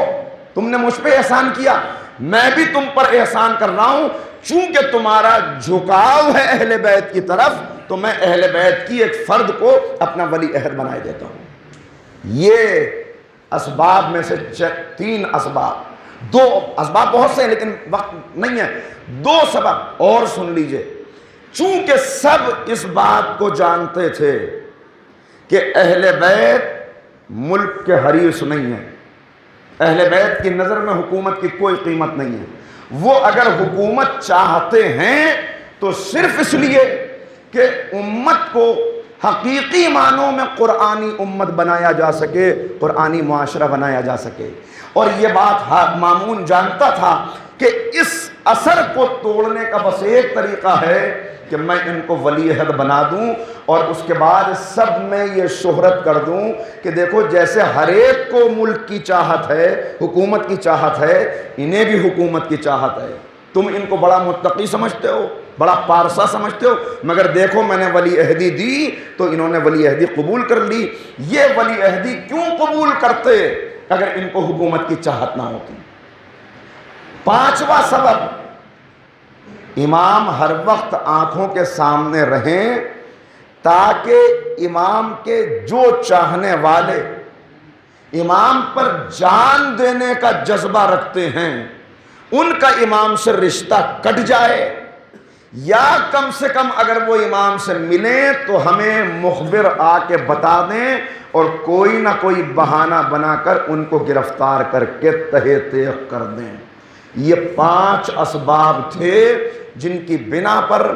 تم نے مجھ پہ احسان کیا، میں بھی تم پر احسان کر رہا ہوں، چونکہ تمہارا جھکاؤ ہے اہل بیت کی طرف، تو میں اہل بیت کی ایک فرد کو اپنا ولی عہد بنائے دیتا ہوں۔ یہ اسباب میں سے 3 اسباب، 2 اسباب بہت سے ہیں لیکن وقت نہیں ہے، 2 سبب اور سن لیجئے۔ چونکہ سب اس بات کو جانتے تھے کہ اہل بیت ملک کے حریص نہیں ہیں، اہل بیت کی نظر میں حکومت کی کوئی قیمت نہیں ہے۔ وہ اگر حکومت چاہتے ہیں تو صرف اس لیے کہ امت کو حقیقی معنوں میں قرآنی امت بنایا جا سکے، قرآنی معاشرہ بنایا جا سکے۔ اور یہ بات مامون جانتا تھا کہ اس اثر کو توڑنے کا بس ایک طریقہ ہے کہ میں ان کو ولی عہد بنا دوں اور اس کے بعد سب میں یہ شہرت کر دوں کہ دیکھو جیسے ہر ایک کو ملک کی چاہت ہے، حکومت کی چاہت ہے، انہیں بھی حکومت کی چاہت ہے۔ تم ان کو بڑا متقی سمجھتے ہو، بڑا پارسا سمجھتے ہو، مگر دیکھو میں نے ولی عہدی دی تو انہوں نے ولی عہدی قبول کر لی۔ یہ ولی عہدی کیوں قبول کرتے اگر ان کو حکومت کی چاہت نہ ہوتی؟ پانچواں سبب، امام ہر وقت آنکھوں کے سامنے رہیں تاکہ امام کے جو چاہنے والے امام پر جان دینے کا جذبہ رکھتے ہیں ان کا امام سے رشتہ کٹ جائے، یا کم سے کم اگر وہ امام سے ملیں تو ہمیں مخبر آ کے بتا دیں اور کوئی نہ کوئی بہانہ بنا کر ان کو گرفتار کر کے تہہ تیغ کر دیں۔ یہ 5 اسباب تھے جن کی بنا پر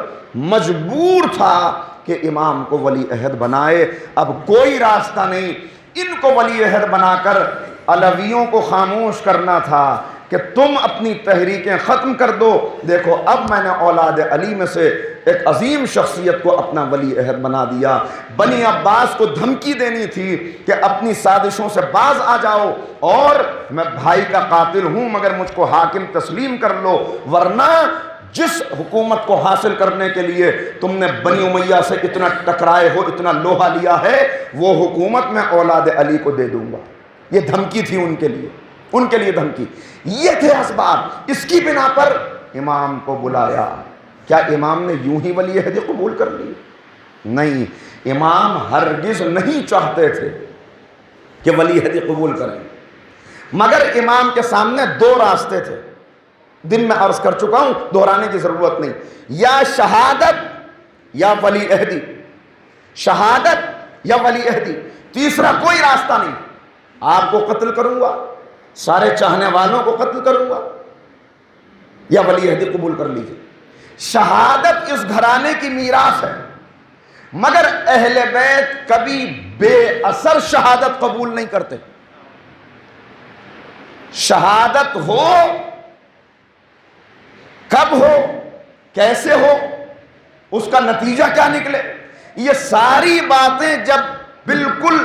مجبور تھا کہ امام کو ولی عہد بنائے۔ اب کوئی راستہ نہیں، ان کو ولی عہد بنا کر علویوں کو خاموش کرنا تھا کہ تم اپنی تحریکیں ختم کر دو۔ دیکھو اب میں نے اولاد علی میں سے ایک عظیم شخصیت کو اپنا ولی عہد بنا دیا۔ بنی عباس کو دھمکی دینی تھی کہ اپنی سازشوں سے باز آ جاؤ اور میں بھائی کا قاتل ہوں مگر مجھ کو حاکم تسلیم کر لو، ورنہ جس حکومت کو حاصل کرنے کے لیے تم نے بنی امیہ سے اتنا ٹکرائے ہو، اتنا لوہا لیا ہے، وہ حکومت میں اولاد علی کو دے دوں گا۔ یہ دھمکی تھی ان کے لیے، ان کے لیے دھمکی۔ یہ تھے اسباب، اس کی بنا پر امام کو بلایا۔ کیا امام نے یوں ہی ولی عہد قبول کر لی؟ نہیں، امام ہرگز نہیں چاہتے تھے کہ ولی عہد قبول کریں، مگر امام کے سامنے 2 راستے تھے۔ دن میں عرض کر چکا ہوں، دہرانے کی ضرورت نہیں، یا شہادت یا ولی عہدی، شہادت یا ولی عہدی، تیسرا کوئی راستہ نہیں۔ آپ کو قتل کروں گا، سارے چاہنے والوں کو قتل کروں گا، یا ولی عہدی قبول کر لیجیے۔ شہادت اس گھرانے کی میراث ہے، مگر اہل بیت کبھی بے اثر شہادت قبول نہیں کرتے۔ شہادت ہو، کب ہو، کیسے ہو، اس کا نتیجہ کیا نکلے، یہ ساری باتیں جب بالکل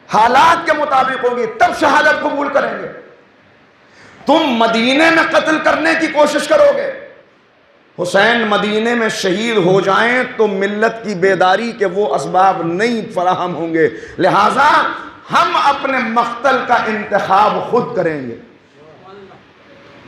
حالات کے مطابق ہوگی تب شہادت قبول کریں گے۔ تم مدینے میں قتل کرنے کی کوشش کرو گے، حسین مدینے میں شہید ہو جائیں تو ملت کی بیداری کے وہ اسباب نہیں فراہم ہوں گے، لہٰذا ہم اپنے مقتل کا انتخاب خود کریں گے۔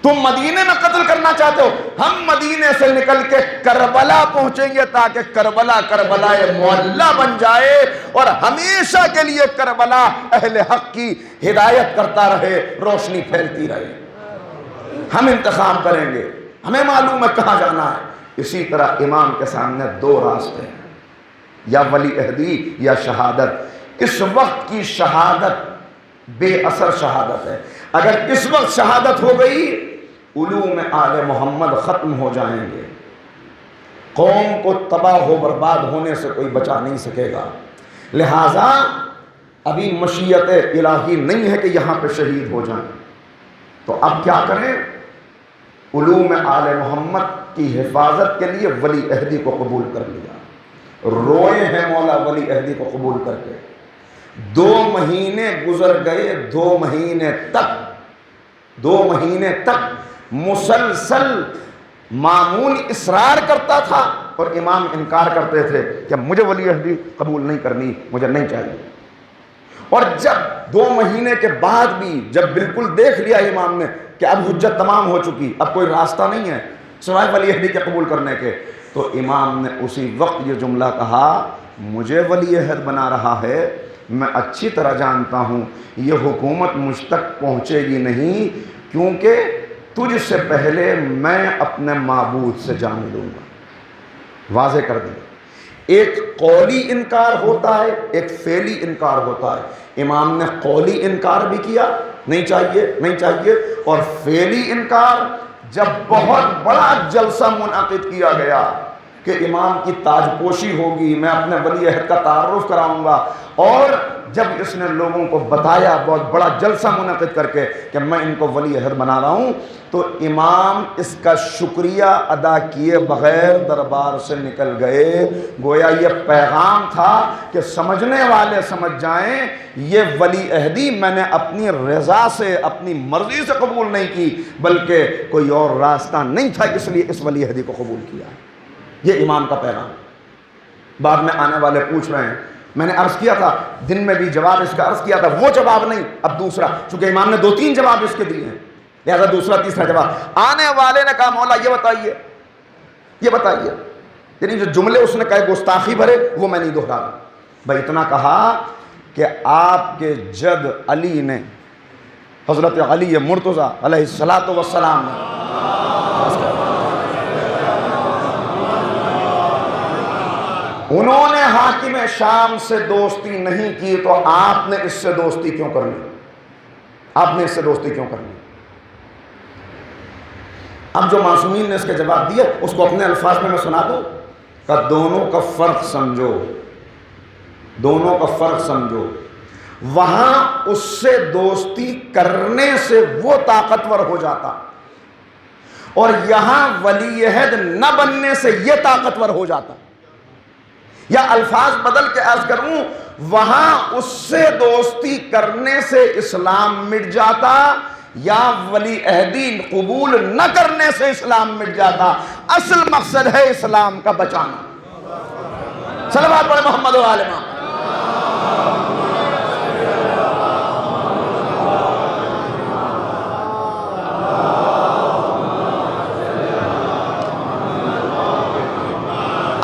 تم مدینے میں قتل کرنا چاہتے ہو، ہم مدینے سے نکل کے کربلا پہنچیں گے تاکہ کربلا کربلائے معلیٰ بن جائے اور ہمیشہ کے لیے کربلا اہل حق کی ہدایت کرتا رہے، روشنی پھیلتی رہے۔ ہم انتخاب کریں گے، ہمیں معلوم ہے کہاں جانا ہے۔ اسی طرح امام کے سامنے 2 راستے ہیں، یا ولی عہدی یا شہادت۔ اس وقت کی شہادت بے اثر شہادت ہے۔ اگر اس وقت شہادت ہو گئی، علوم آل محمد ختم ہو جائیں گے، قوم کو تباہ و برباد ہونے سے کوئی بچا نہیں سکے گا۔ لہٰذا ابھی مشیت الہی نہیں ہے کہ یہاں پہ شہید ہو جائیں، تو اب کیا کریں؟ علوم آل محمد کی حفاظت کے لیے ولی عہدی کو قبول کر لیا۔ روئے ہیں مولا ولی عہدی کو قبول کر کے۔ 2 مہینے گزر گئے، 2 مہینے تک مسلسل مامون اصرار کرتا تھا اور امام انکار کرتے تھے کہ مجھے ولی عہدی قبول نہیں کرنی، مجھے نہیں چاہیے۔ اور جب 2 مہینے کے بعد بھی جب بالکل دیکھ لیا امام نے کہ اب حجت تمام ہو چکی، اب کوئی راستہ نہیں ہے سوائے ولی عہدی کے قبول کرنے کے، تو امام نے اسی وقت یہ جملہ کہا، مجھے ولی عہد بنا رہا ہے، میں اچھی طرح جانتا ہوں یہ حکومت مجھ تک پہنچے گی نہیں، کیونکہ تجھ سے پہلے میں اپنے معبود سے جان لوں گا۔ واضح کر دیا۔ ایک قولی انکار ہوتا ہے، ایک فعلی انکار ہوتا ہے۔ امام نے قولی انکار بھی کیا، نہیں چاہیے نہیں چاہیے، اور فعلی انکار جب بہت بڑا جلسہ منعقد کیا گیا کہ امام کی تاج پوشی ہوگی، میں اپنے ولی عہد کا تعارف کراؤں گا، اور جب اس نے لوگوں کو بتایا بہت بڑا جلسہ منعقد کر کے کہ میں ان کو ولی عہد بنا رہا ہوں، تو امام اس کا شکریہ ادا کیے بغیر دربار سے نکل گئے۔ گویا یہ پیغام تھا کہ سمجھنے والے سمجھ جائیں یہ ولی عہدی میں نے اپنی رضا سے اپنی مرضی سے قبول نہیں کی، بلکہ کوئی اور راستہ نہیں تھا، اس لیے اس ولی عہدی کو قبول کیا۔ یہ امام کا پیغام۔ بعد میں آنے والے پوچھ رہے ہیں، میں نے عرض کیا تھا دن میں بھی جواب اس کا عرض کیا تھا، وہ جواب نہیں، اب دوسرا، چونکہ امام نے 2-3 جواب اس کے دیے ہیں، لہذا دوسرا تیسرا جواب۔ آنے والے نے کہا مولا یہ بتائیے، یعنی جو جملے اس نے کہے گستاخی بھرے وہ میں نہیں دہرا رہا، بھائی اتنا کہا کہ آپ کے جد علی نے، حضرت علی مرتضیٰ علیہ السلام نے انہوں نے حاکم شام سے دوستی نہیں کی، تو آپ نے اس سے دوستی کیوں کر لی؟ آپ نے اس سے دوستی کیوں کر لی؟ اب جو معصومین نے اس کے جواب دیے اس کو اپنے الفاظ میں سنا دوں کہ دونوں کا فرق سمجھو، دونوں کا فرق سمجھو۔ وہاں اس سے دوستی کرنے سے وہ طاقتور ہو جاتا، اور یہاں ولی عہد نہ بننے سے یہ طاقتور ہو جاتا، یا الفاظ بدل کے عرض کروں، وہاں اس سے دوستی کرنے سے اسلام مٹ جاتا، یا ولی عہدی قبول نہ کرنے سے اسلام مٹ جاتا۔ اصل مقصد ہے اسلام کا بچانا۔ صلوات پڑھیں محمد و آل محمد۔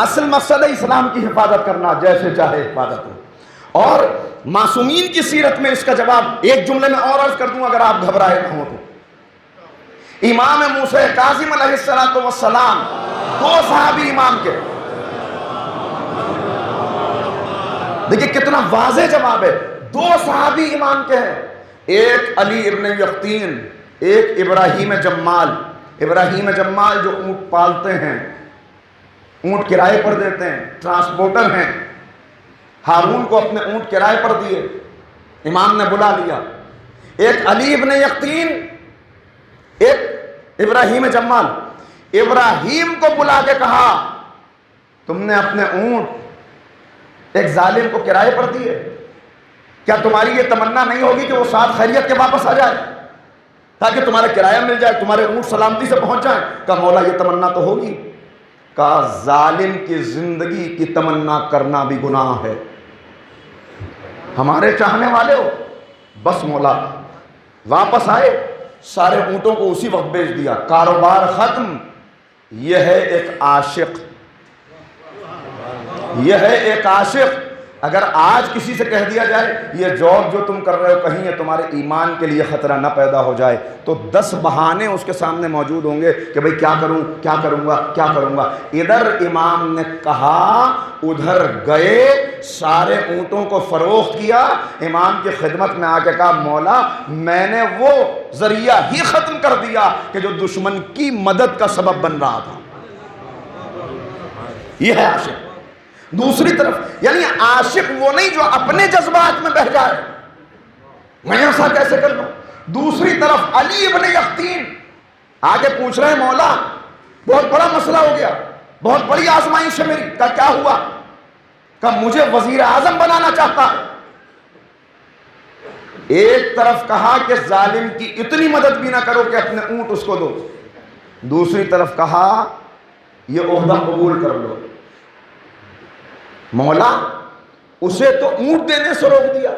اصل مقصد ہے اسلام کی حفاظت کرنا، جیسے چاہے حفاظت ہو۔ اور معصومین کی سیرت میں اس کا جواب ایک جملے میں اور عرض کر دوں اگر آپ گھبرائے نہ ہو تو۔ امام موسیٰ کاظم علیہ السلام 2 صحابی امام کے، دیکھیں کتنا واضح جواب ہے، 2 صحابی امام کے ہیں، ایک علی ابن یقطین، ایک ابراہیم جمال۔ ابراہیم جمال جو اونٹ پالتے ہیں، اونٹ کرائے پر دیتے ہیں، ٹرانسپورٹر ہیں، ہارون کو اپنے اونٹ کرائے پر دیے، امام نے بلا لیا۔ ایک علی ابن یقطین، ایک ابراہیم جمال۔ ابراہیم کو بلا کے کہا تم نے اپنے اونٹ ایک ظالم کو کرائے پر دیے، کیا تمہاری یہ تمنا نہیں ہوگی کہ وہ ساتھ خیریت کے واپس آ جائے تاکہ تمہارا کرایہ مل جائے، تمہارے اونٹ سلامتی سے پہنچ جائیں؟ کہا مولا یہ تمنا تو ہوگی۔ کہا ظالم کی زندگی کی تمنا کرنا بھی گناہ ہے، ہمارے چاہنے والے ہو، بس مولا۔ واپس آئے، سارے اونٹوں کو اسی وقت بیچ دیا، کاروبار ختم۔ یہ ہے ایک عاشق، یہ ہے ایک عاشق۔ اگر آج کسی سے کہہ دیا جائے یہ جاب جو تم کر رہے ہو کہیں یہ تمہارے ایمان کے لیے خطرہ نہ پیدا ہو جائے، تو 10 بہانے اس کے سامنے موجود ہوں گے کہ بھئی کیا کروں، کیا کروں گا، کیا کروں گا۔ ادھر امام نے کہا، ادھر گئے، سارے اونٹوں کو فروخت کیا، امام کی خدمت میں آ کے کہا مولا میں نے وہ ذریعہ ہی ختم کر دیا کہ جو دشمن کی مدد کا سبب بن رہا تھا۔ یہ ہے عاشق۔ دوسری طرف یعنی عاشق وہ نہیں جو اپنے جذبات میں بہہ جائے، میں ایسا کیسے کر لوں۔ دوسری طرف علی ابن یقطین آگے پوچھ رہے ہیں مولا بہت بڑا مسئلہ ہو گیا، بہت بڑی آزمائش ہے میری۔ کا کیا ہوا؟ کہ مجھے وزیر اعظم بنانا چاہتا ہے۔ ایک طرف کہا کہ ظالم کی اتنی مدد بھی نہ کرو کہ اپنے اونٹ اس کو دو، دوسری طرف کہا یہ عہدہ قبول کر لو۔ مولا اسے تو اونٹ دینے سے روک دیا،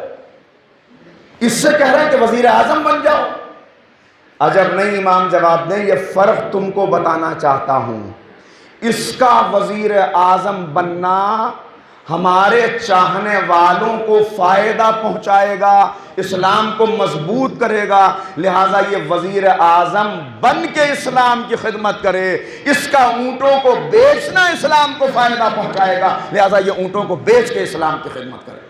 اس سے کہہ رہے ہیں کہ وزیر اعظم بن جاؤ۔ عجب نہیں، امام جواب دیں یہ فرق تم کو بتانا چاہتا ہوں، اس کا وزیر اعظم بننا ہمارے چاہنے والوں کو فائدہ پہنچائے گا، اسلام کو مضبوط کرے گا، لہٰذا یہ وزیر اعظم بن کے اسلام کی خدمت کرے۔ اس کا اونٹوں کو بیچنا اسلام کو فائدہ پہنچائے گا، لہٰذا یہ اونٹوں کو بیچ کے اسلام کی خدمت کرے۔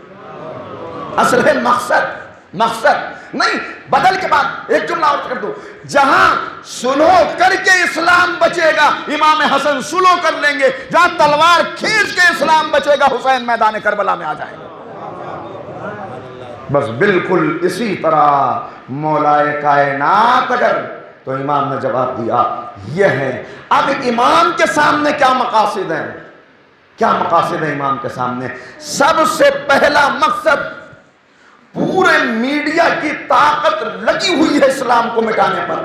اصل ہے مقصد نہیں، بدل کے بعد ایک جملہ اور کر دو، جہاں سلو کر کے اسلام بچے گا امام حسن سلو کر لیں گے، جہاں تلوار کھینچ کے اسلام بچے گا حسین میدان کربلا میں آ جائیں گے۔ بس بالکل اسی طرح مولائے کائنات اگر، تو امام نے جواب دیا یہ ہے۔ اب امام کے سامنے کیا مقاصد ہیں؟ کیا مقاصد ہیں امام کے سامنے؟ سب سے پہلا مقصد، پورے میڈیا کی طاقت لگی ہوئی ہے اسلام کو مٹانے پر،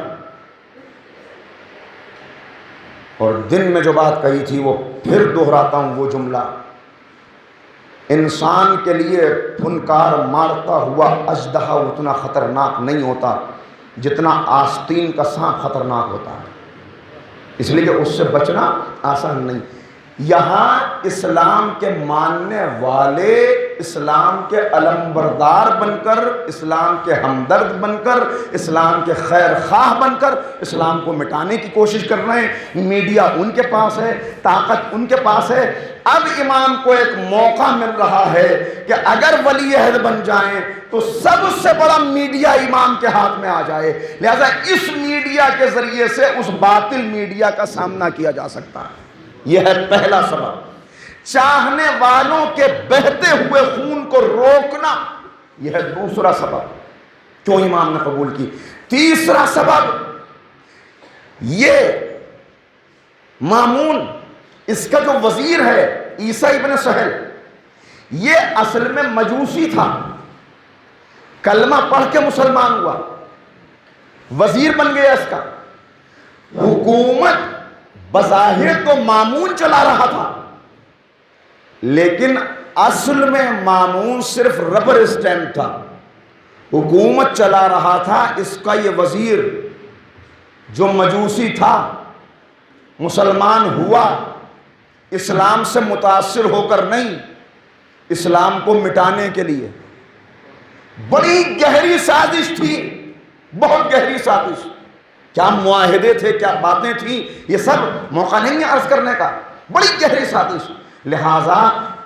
اور دن میں جو بات کہی تھی وہ پھر دہراتا ہوں وہ جملہ، انسان کے لیے پھنکار مارتا ہوا اژدہا اتنا خطرناک نہیں ہوتا جتنا آستین کا سانپ خطرناک ہوتا ہے، اس لیے کہ اس سے بچنا آسان نہیں۔ یہاں اسلام کے ماننے والے اسلام کے علمبردار بن کر، اسلام کے ہمدرد بن کر، اسلام کے خیر خواہ بن کر اسلام کو مٹانے کی کوشش کر رہے ہیں۔ میڈیا ان کے پاس ہے، طاقت ان کے پاس ہے۔ اب امام کو ایک موقع مل رہا ہے کہ اگر ولی عہد بن جائیں تو سب سے بڑا میڈیا امام کے ہاتھ میں آ جائے، لہذا اس میڈیا کے ذریعے سے اس باطل میڈیا کا سامنا کیا جا سکتا ہے۔ یہ ہے پہلا سبب، چاہنے والوں کے بہتے ہوئے خون کو روکنا۔ یہ ہے دوسرا سبب کیوں امام نے قبول کی۔ تیسرا سبب، یہ مامون، اس کا جو وزیر ہے عیسیٰ ابن سہل، یہ اصل میں مجوسی تھا، کلمہ پڑھ کے مسلمان ہوا، وزیر بن گیا اس کا۔ حکومت بظاہر تو مامون چلا رہا تھا، لیکن اصل میں مامون صرف ربر اسٹیمپ تھا، حکومت چلا رہا تھا اس کا یہ وزیر جو مجوسی تھا، مسلمان ہوا اسلام سے متاثر ہو کر نہیں، اسلام کو مٹانے کے لیے۔ بڑی گہری سازش تھی، بہت گہری سازش، کیا معاہدے تھے، کیا باتیں تھیں، یہ سب موقع نہیں ہے عرض کرنے کا، بڑی گہری سازش۔ لہٰذا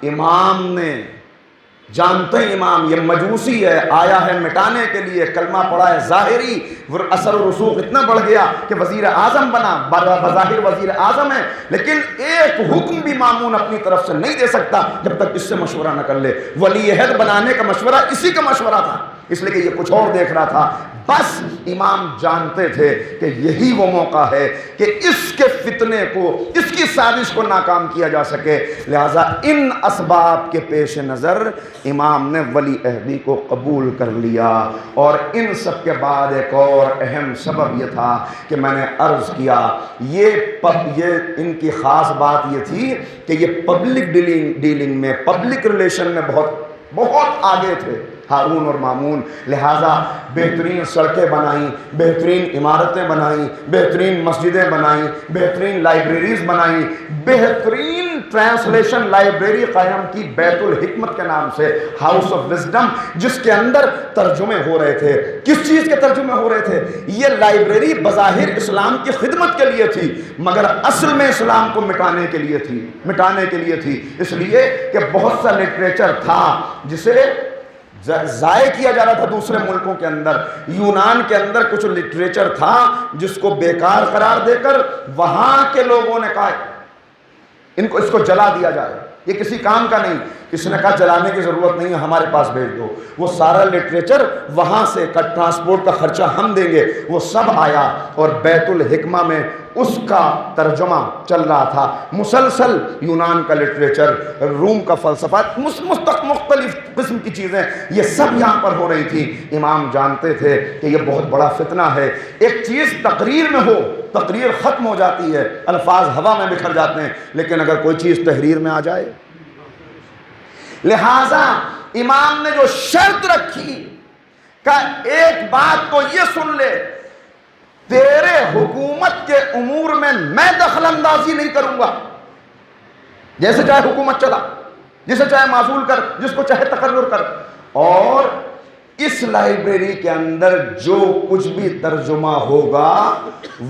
امام نے، جانتے ہیں امام یہ مجوسی ہے، آیا ہے مٹانے کے لیے، کلمہ پڑھا ہے ظاہری، اثر و رسوخ اتنا بڑھ گیا کہ وزیر اعظم بنا، بظاہر وزیر اعظم ہے، لیکن ایک حکم بھی مامون اپنی طرف سے نہیں دے سکتا جب تک اس سے مشورہ نہ کر لے۔ ولی عہد بنانے کا مشورہ اسی کا مشورہ تھا، اس لیے کہ یہ کچھ اور دیکھ رہا تھا۔ بس امام جانتے تھے کہ یہی وہ موقع ہے کہ اس کے فتنے کو، اس کی سازش کو ناکام کیا جا سکے، لہٰذا ان اسباب کے پیش نظر امام نے ولی عہدی کو قبول کر لیا۔ اور ان سب کے بعد ایک اور اہم سبب یہ تھا کہ میں نے عرض کیا، یہ ان کی خاص بات یہ تھی کہ یہ پبلک ڈیلنگ میں، پبلک ریلیشن میں بہت آگے تھے ہارون اور مامون، لہٰذا بہترین سڑکیں بنائیں، بہترین عمارتیں بنائیں، بہترین مسجدیں بنائیں، بہترین لائبریریز بنائیں، بہترین ٹرانسلیشن لائبریری قائم کی بیت الحکمت کے نام سے، ہاؤس آف وزڈم، جس کے اندر ترجمے ہو رہے تھے۔ کس چیز کے ترجمے ہو رہے تھے؟ یہ لائبریری بظاہر اسلام کی خدمت کے لیے تھی، مگر اصل میں اسلام کو مٹانے کے لیے تھی، اس لیے کہ بہت سا لٹریچر تھا جسے ضائع کیا جا رہا تھا دوسرے ملکوں کے اندر۔ یونان کے اندر کچھ لٹریچر تھا جس کو بیکار قرار دے کر وہاں کے لوگوں نے کہا اس کو جلا دیا جائے، یہ کسی کام کا نہیں۔ کسی نے کہا جلانے کی ضرورت نہیں ہے، ہمارے پاس بھیج دو، وہ سارا لٹریچر وہاں سے ٹرانسپورٹ کا خرچہ ہم دیں گے، وہ سب آیا اور بیت الحکمہ میں اس کا ترجمہ چل رہا تھا۔ مسلسل یونان کا لٹریچر، روم کا فلسفہ، مختلف قسم کی چیزیں یہ سب یہاں پر ہو رہی تھی۔ امام جانتے تھے کہ یہ بہت بڑا فتنہ ہے، ایک چیز تقریر میں ہو، تقریر ختم ہو جاتی ہے، الفاظ ہوا میں بکھر جاتے ہیں، لیکن اگر کوئی چیز تحریر میں آ جائے، لہٰذا امام نے جو شرط رکھی کہ ایک بات تو یہ سن لے، تیرے حکومت کے امور میں دخل اندازی نہیں کروں گا، جیسے چاہے حکومت چلا، جسے چاہے معزول کر، جس کو چاہے تقرر کر. اور اس لائبریری کے اندر جو کچھ بھی ترجمہ ہوگا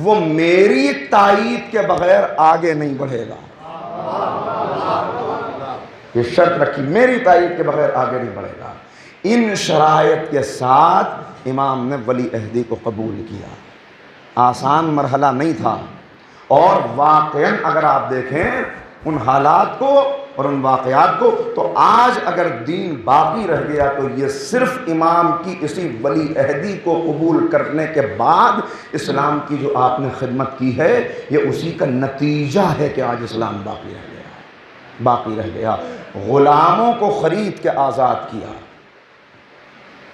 وہ میری تائید کے بغیر آگے نہیں بڑھے گا. یہ شرط رکھی، میری تائید کے بغیر آگے نہیں بڑھے گا. ان شرائط کے ساتھ امام نے ولی عہدی کو قبول کیا. آسان مرحلہ نہیں تھا، اور واقعاً اگر آپ دیکھیں ان حالات کو اور ان واقعات کو، تو آج اگر دین باقی رہ گیا تو یہ صرف امام کی اسی ولی عہدی کو قبول کرنے کے بعد اسلام کی جو آپ نے خدمت کی ہے، یہ اسی کا نتیجہ ہے کہ آج اسلام باقی رہ گیا. غلاموں کو خرید کے آزاد کیا.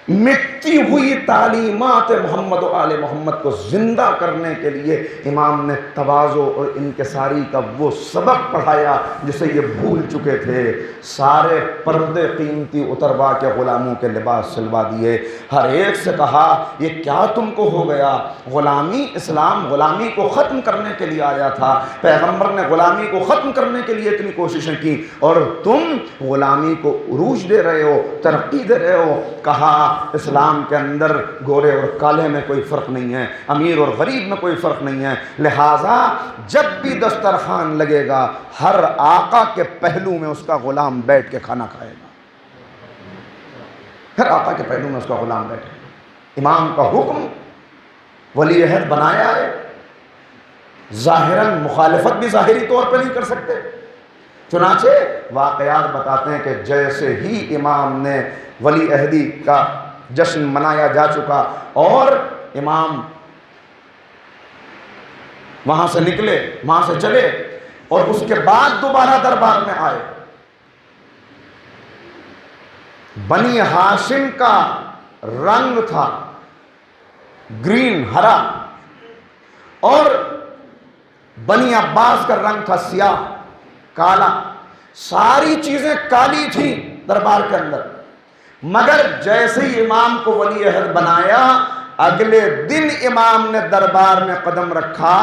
مٹتی ہوئی تعلیمات محمد و آل محمد کو زندہ کرنے کے لیے امام نے تواضع اور انکساری کا وہ سبق پڑھایا جسے یہ بھول چکے تھے. سارے پردے قیمتی اتروا کے غلاموں کے لباس سلوا دیے. ہر ایک سے کہا یہ کیا تم کو ہو گیا؟ غلامی، اسلام غلامی کو ختم کرنے کے لیے آیا تھا. پیغمبر نے غلامی کو ختم کرنے کے لیے اتنی کوششیں کی، اور تم غلامی کو عروج دے رہے ہو، ترقی دے رہے ہو. کہا اسلام کے اندر گورے اور کالے میں کوئی فرق نہیں ہے، امیر اور غریب میں کوئی فرق نہیں ہے. لہٰذا جب بھی دسترخوان لگے گا ہر آقا کے پہلو میں اس کا غلام بیٹھ کے کھانا کھائے گا. ہر آقا کے پہلو میں اس کا غلام بیٹھے گا. امام کا حکم ولی عہد بنایا ہے. ظاہراً مخالفت بھی ظاہری طور پہ نہیں کر سکتے. چنانچہ واقعات بتاتے ہیں کہ جیسے ہی امام نے ولی عہدی کا جشن منایا جا چکا اور امام وہاں سے نکلے، وہاں سے چلے، اور اس کے بعد دوبارہ دربار میں آئے. بنی ہاشم کا رنگ تھا گرین، ہرا، اور بنی عباس کا رنگ تھا سیاہ، کالا. ساری چیزیں کالی تھیں دربار کے اندر. مگر جیسے ہی امام کو ولی عہد بنایا، اگلے دن امام نے دربار میں قدم رکھا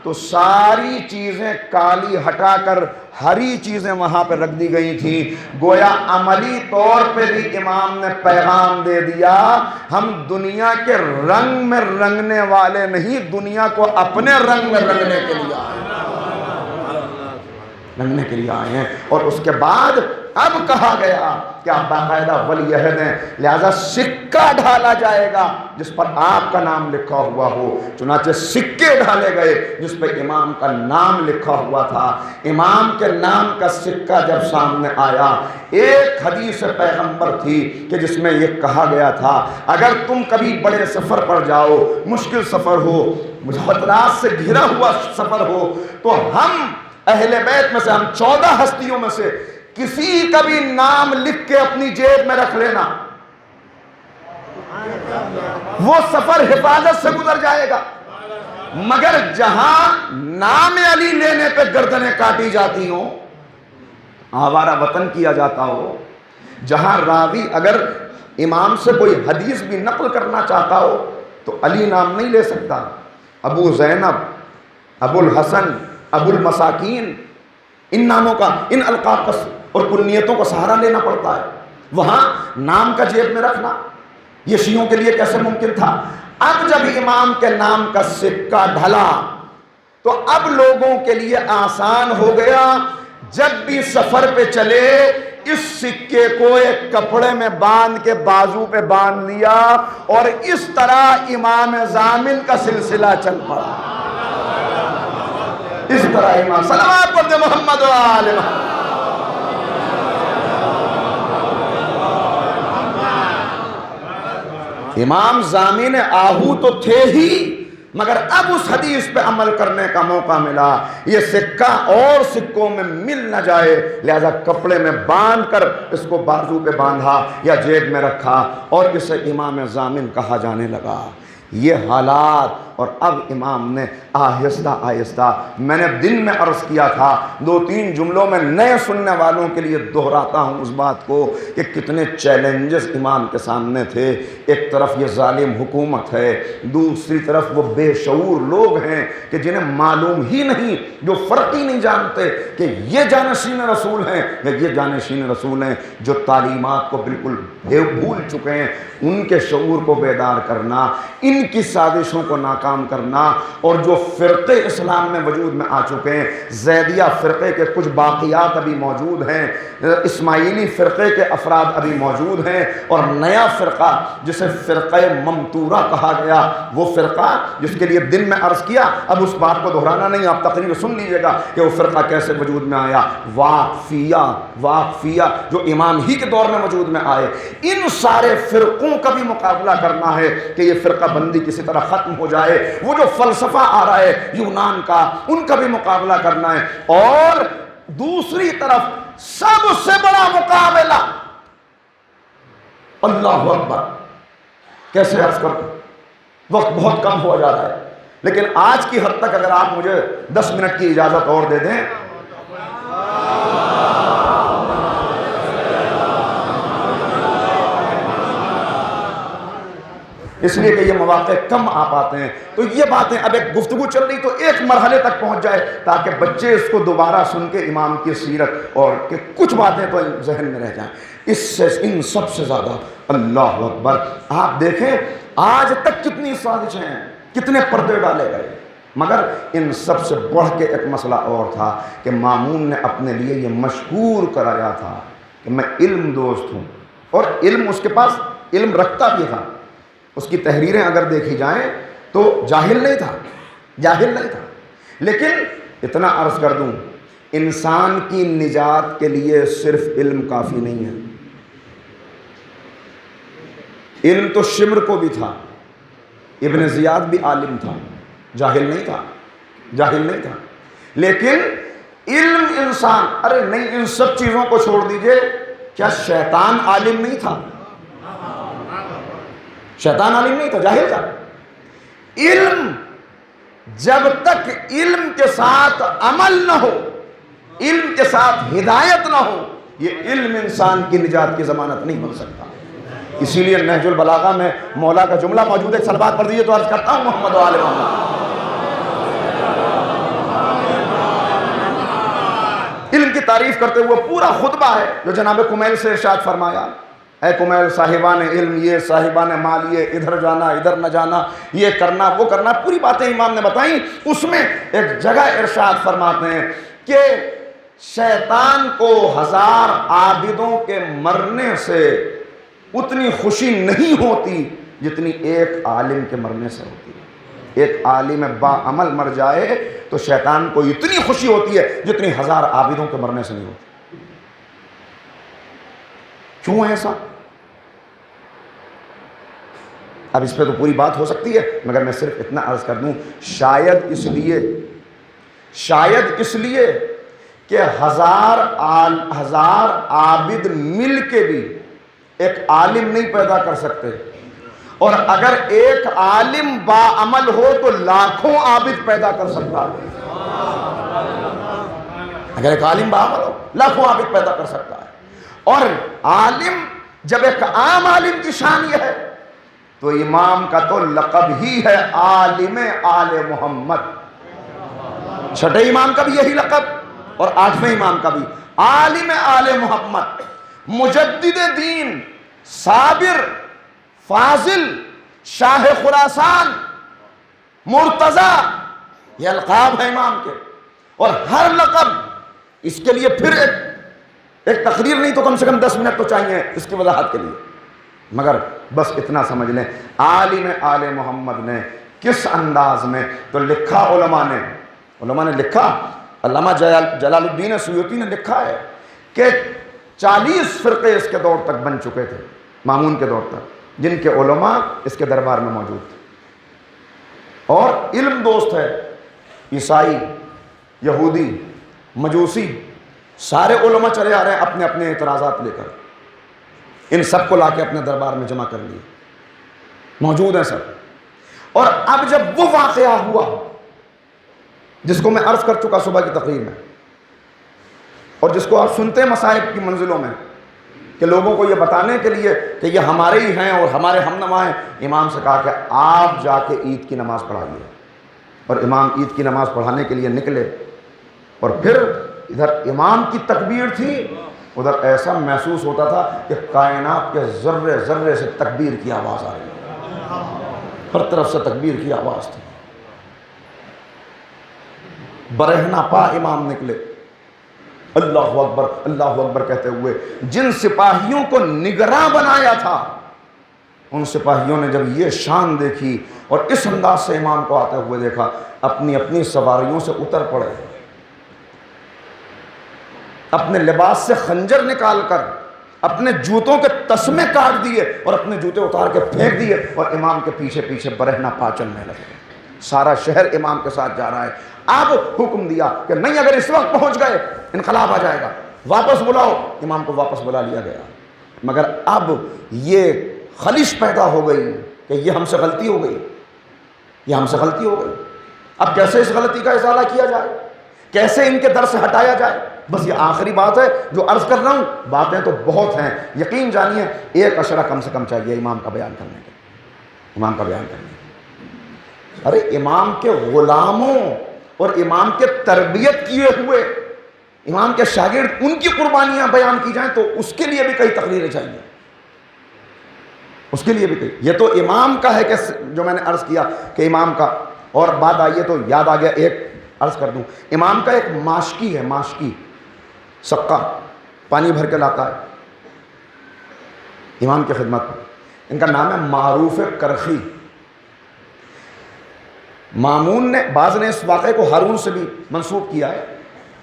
تو ساری چیزیں کالی ہٹا کر ہری چیزیں وہاں پہ رکھ دی گئی تھیں. گویا عملی طور پہ بھی امام نے پیغام دے دیا، ہم دنیا کے رنگ میں رنگنے والے نہیں، دنیا کو اپنے رنگ میں رنگنے کے لیے آئے ہیں. اور اس کے بعد اب کہا گیا کہ آپ باقاعدہ ولی عہد ہیں، لہذا سکہ ڈھالا جائے گا جس پر آپ کا نام لکھا ہوا ہو. چنانچہ سکے ڈھالے گئے جس پہ امام کا نام لکھا ہوا تھا. امام کے نام کا سکہ جب سامنے آیا، ایک حدیث پیغمبر تھی کہ جس میں یہ کہا گیا تھا اگر تم کبھی بڑے سفر پر جاؤ، مشکل سفر ہو، خطرات سے گھرا ہوا سفر ہو، تو ہم اہل بیت میں سے، ہم 14 ہستیوں میں سے کسی کا بھی نام لکھ کے اپنی جیب میں رکھ لینا. وہ سفر حفاظت سے گزر جائے گا. مگر جہاں نام علی لینے پہ گردنیں کاٹی جاتی ہوں، آوارہ وطن کیا جاتا ہو، جہاں راوی اگر امام سے کوئی حدیث بھی نقل کرنا چاہتا ہو تو علی نام نہیں لے سکتا. ابو زینب، ابو الحسن، ابو المساکین، ان ناموں کا، ان القاب کا اور کنیتوں کا سہارا لینا پڑتا ہے. وہاں نام کا جیب میں رکھنا یہ شیعوں کے لیے کیسے ممکن تھا؟ اب جب امام کے نام کا سکہ ڈھلا تو اب لوگوں کے لیے آسان ہو گیا. جب بھی سفر پہ چلے اس سکے کو ایک کپڑے میں باندھ کے بازو پہ باندھ لیا، اور اس طرح امام ضامن کا سلسلہ چل پڑا. اس طرح امام صلوات پڑھتے محمد و آل محمد. امام ضامن آہو تو تھے ہی، مگر اب اس حدیث پہ عمل کرنے کا موقع ملا. یہ سکہ اور سکوں میں مل نہ جائے، لہذا کپڑے میں باندھ کر اس کو بازو پہ باندھا یا جیب میں رکھا، اور اسے امام ضامن کہا جانے لگا. یہ حالات اور اب امام نے آہستہ آہستہ، میں نے دن میں عرض کیا تھا، 2-3 جملوں میں نئے سننے والوں کے لیے دہراتا ہوں اس بات کو کہ کتنے چیلنجز امام کے سامنے تھے۔ ایک طرف یہ ظالم حکومت ہے، دوسری طرف وہ بے شعور لوگ ہیں کہ جنہیں معلوم ہی نہیں، جو فرق ہی نہیں جانتے کہ یہ جانشین رسول ہیں یا یہ جانشین رسول ہیں، جو تعلیمات کو بالکل بھول چکے ہیں۔ ان کے شعور کو بیدار کرنا، ان کی سازشوں کو ناکام کرنا، اور جو فرقے اسلام میں وجود میں آ چکے ہیں، زیدیہ فرقے کے کچھ باقیات ابھی موجود ہیں، اسماعیلی فرقے کے افراد ابھی موجود ہیں، اور نیا فرقہ جسے فرقہ ممتورہ کہا گیا، وہ فرقہ جس کے لیے دن میں عرض کیا، اب اس بات کو دہرانا نہیں، آپ تقریر سن لیجئے گا کہ وہ فرقہ کیسے وجود میں آیا۔ واقفیہ جو امام ہی کے دور میں وجود میں آئے، ان سارے فرقوں کا بھی مقابلہ کرنا ہے کہ یہ فرقہ بندی کسی طرح ختم ہو جائے۔ وہ جو فلسفہ آ رہا ہے یونان کا، ان کا بھی مقابلہ کرنا ہے۔ اور دوسری طرف سب سے بڑا مقابلہ، اللہ اکبر، کیسے عرض کروں، وقت بہت کم ہو جا رہا ہے، لیکن آج کی حد تک اگر آپ مجھے 10 منٹ کی اجازت اور دے دیں۔ اس لیے کہ یہ مواقع کم آ پاتے ہیں، تو یہ باتیں اب ایک گفتگو چل رہی تو ایک مرحلے تک پہنچ جائے تاکہ بچے اس کو دوبارہ سن کے امام کی سیرت اور کہ کچھ باتیں تو ذہن میں رہ جائیں۔ اس سے ان سب سے زیادہ اللہ اکبر، آپ دیکھیں آج تک کتنی سازشیں ہیں، کتنے پردے ڈالے گئے، مگر ان سب سے بڑھ کے ایک مسئلہ اور تھا کہ مامون نے اپنے لیے یہ مشہور کرایا تھا کہ میں علم دوست ہوں، اور علم اس کے پاس علم رکھتا بھی تھا۔ اس کی تحریریں اگر دیکھی جائیں تو جاہل نہیں تھا، لیکن اتنا عرض کر دوں، انسان کی نجات کے لیے صرف علم کافی نہیں ہے۔ علم تو شمر کو بھی تھا، ابن زیاد بھی عالم تھا، جاہل نہیں تھا، لیکن علم انسان، ارے نہیں، ان سب چیزوں کو چھوڑ دیجئے، کیا شیطان عالم نہیں تھا؟ شیطان عالم نہیں تھا، جاہل تھا۔ علم، جب تک علم کے ساتھ عمل نہ ہو، علم کے ساتھ ہدایت نہ ہو، یہ علم انسان کی نجات کی ضمانت نہیں بن سکتا۔ اسی لیے نہج البلاغہ میں مولا کا جملہ موجود ہے، صلوات پڑھ دیجئے تو عرض کرتا ہوں محمد و آل محمد۔ علم کی تعریف کرتے ہوئے پورا خطبہ ہے جو جناب کمیل سے ارشاد فرمایا، اے کمیل، صاحبان علم یہ، صاحبان مال یہ، ادھر جانا ادھر نہ جانا، یہ کرنا وہ کرنا، پوری باتیں امام نے بتائیں۔ اس میں ایک جگہ ارشاد فرماتے ہیں کہ شیطان کو 1000 عابدوں کے مرنے سے اتنی خوشی نہیں ہوتی جتنی ایک عالم کے مرنے سے ہوتی ہے۔ ایک عالم با عمل مر جائے تو شیطان کو اتنی خوشی ہوتی ہے جتنی 1000 عابدوں کے مرنے سے نہیں ہوتی۔ کیوں ایسا؟ اب اس پہ تو پوری بات ہو سکتی ہے، مگر میں صرف اتنا عرض کر دوں، شاید اس لیے کہ 1000 عابد مل کے بھی ایک عالم نہیں پیدا کر سکتے، اور اگر ایک عالم با عمل ہو تو لاکھوں عابد پیدا کر سکتا ہے۔ اگر ایک عالم با عمل ہو لاکھوں عابد پیدا کر سکتا ہے، اور عالم جب ایک عام عالم کی شان یہ ہے تو امام کا تو لقب ہی ہے عالم آل محمد۔ چھٹے امام کا بھی یہی لقب اور 8ویں امام کا بھی عالم آل محمد، مجدد دین، صابر، فاضل، شاہ خراسان، مرتضی، یہ القاب ہے امام کے، اور ہر لقب اس کے لیے پھر ایک تقریر نہیں تو کم سے کم 10 منٹ تو چاہیے اس کی وضاحت کے لیے، مگر بس اتنا سمجھ لیں عالم آل محمد نے کس انداز میں تو لکھا، علماء نے لکھا، علامہ جلال الدین سیوطی نے لکھا ہے کہ 40 فرقے اس کے دور تک بن چکے تھے، مامون کے دور تک، جن کے علماء اس کے دربار میں موجود تھے، اور علم دوست ہے، عیسائی، یہودی، مجوسی، سارے علماء چلے آ رہے ہیں اپنے اپنے اعتراضات لے کر، ان سب کو لا کے اپنے دربار میں جمع کر لیے، موجود ہیں سب، اور اب جب وہ واقعہ ہوا جس کو میں عرض کر چکا صبح کی تقریر میں، اور جس کو آپ سنتے ہیں مصائب کی منزلوں میں، کہ لوگوں کو یہ بتانے کے لیے کہ یہ ہمارے ہی ہیں اور ہمارے ہم نوا ہیں، امام سے کہا کہ آپ جا کے عید کی نماز پڑھائیے، اور امام عید کی نماز پڑھانے کے لیے نکلے، اور پھر ادھر امام کی تکبیر تھی، ادھر ایسا محسوس ہوتا تھا کہ کائنات کے ذرے ذرے سے تکبیر کی آواز آ رہی ہے، ہر طرف سے تکبیر کی آواز تھی۔ برہنہ پا امام نکلے، اللہ اکبر کہتے ہوئے، جن سپاہیوں کو نگراں بنایا تھا ان سپاہیوں نے جب یہ شان دیکھی اور اس انداز سے امام کو آتے ہوئے دیکھا، اپنی اپنی سواریوں سے اتر پڑے، اپنے لباس سے خنجر نکال کر اپنے جوتوں کے تسمے کاٹ دیے اور اپنے جوتے اتار کے پھینک دیے، اور امام کے پیچھے پیچھے برہنہ پا چلنے لگے۔ سارا شہر امام کے ساتھ جا رہا ہے۔ اب حکم دیا کہ نہیں، اگر اس وقت پہنچ گئے انقلاب آ جائے گا، واپس بلاؤ۔ امام کو واپس بلا لیا گیا، مگر اب یہ خلش پیدا ہو گئی کہ یہ ہم سے غلطی ہو گئی، یہ ہم سے غلطی ہو گئی، اب کیسے اس غلطی کا ازالہ کیا جائے، کیسے ان کے در سے ہٹایا جائے۔ بس یہ آخری بات ہے جو عرض کر رہا ہوں، باتیں تو بہت ہیں، یقین جانیے ایک اشرہ کم سے کم چاہیے امام کا بیان کرنے کے، امام کا بیان کرنے کے۔ ارے امام کے غلاموں اور امام کے تربیت کیے ہوئے امام کے شاگرد، ان کی قربانیاں بیان کی جائیں تو اس کے لیے بھی کئی تقریریں چاہیے، اس کے لیے بھی کئی۔ یہ تو امام کا ہے کہ جو میں نے عرض کیا کہ امام کا، اور بات آئیے تو یاد آ گیا، ایک عرض کر دوں، امام کا ایک ماشکی ہے، ماشکی سقا پانی بھر کے لاتا ہے امام کی خدمت میں، ان کا نام ہے معروف کرخی۔ مامون نے، بعض نے اس واقعے کو ہارون سے بھی منسوب کیا ہے،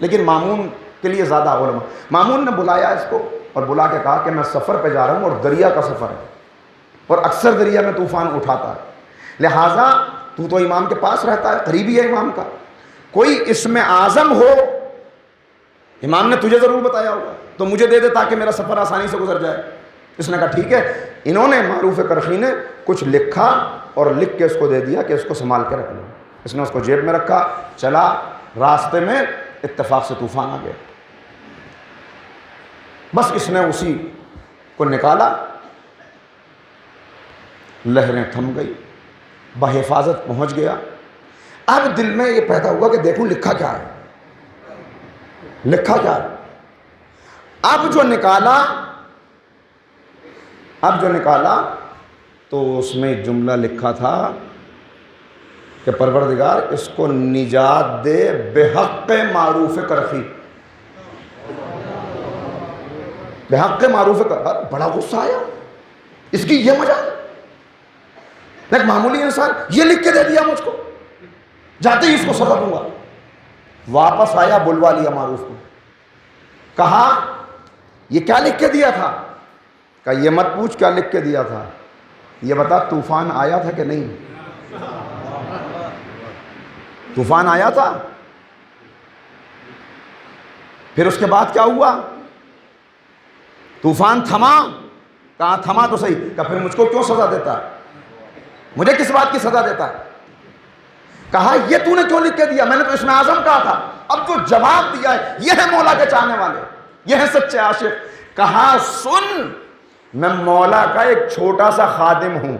لیکن مامون کے لیے زیادہ علماء، مامون نے بلایا اس کو اور بلا کے کہا کہ میں سفر پہ جا رہا ہوں اور دریا کا سفر ہے، اور اکثر دریا میں طوفان اٹھاتا ہے، لہٰذا تو امام کے پاس رہتا ہے، قریبی ہے امام کا، کوئی اسم اعظم ہو، امام نے تجھے ضرور بتایا ہوگا تو مجھے دے دے تاکہ میرا سفر آسانی سے گزر جائے۔ اس نے کہا ٹھیک ہے۔ انہوں نے، معروف کرخی نے کچھ لکھا اور لکھ کے اس کو دے دیا کہ اس کو سنبھال کے رکھ لو۔ اس نے اس کو جیب میں رکھا، چلا، راستے میں اتفاق سے طوفان آ گیا، بس اس نے اسی کو نکالا، لہریں تھم گئی، بحفاظت پہنچ گیا۔ اب دل میں یہ پیدا ہوا کہ دیکھوں لکھا کیا ہے، لکھا کیا ہے۔ اب جو نکالا تو اس میں جملہ لکھا تھا کہ پروردگار اس کو نجات دے بحق معروف کرخی، بحق معروف کرخی۔ بڑا غصہ آیا، اس کی یہ مجال، ایک معمولی انسان یہ لکھ کے دے دیا مجھ کو، جاتے ہی اس کو سزا دوں گا۔ واپس آیا، بلوا لیا معروف کو، کہا یہ کیا لکھ کے دیا تھا؟ کہا یہ مت پوچھ کیا لکھ کے دیا تھا، یہ بتا طوفان آیا تھا کہ نہیں؟ طوفان آیا تھا؟ پھر اس کے بعد کیا ہوا؟ طوفان تھما؟ کہا تھما تو صحیح۔ کہا پھر مجھ کو کیوں سزا دیتا ہے، مجھے کس بات کی سزا دیتا ہے؟ کہا یہ تو نے کیوں لکھ کے دیا، میں نے تو اسم اعظم کہا تھا۔ اب جو جواب دیا ہے، یہ ہے مولا کے چاہنے والے، یہ ہے سچے عاشق۔ کہا سن، میں مولا کا ایک چھوٹا سا خادم ہوں،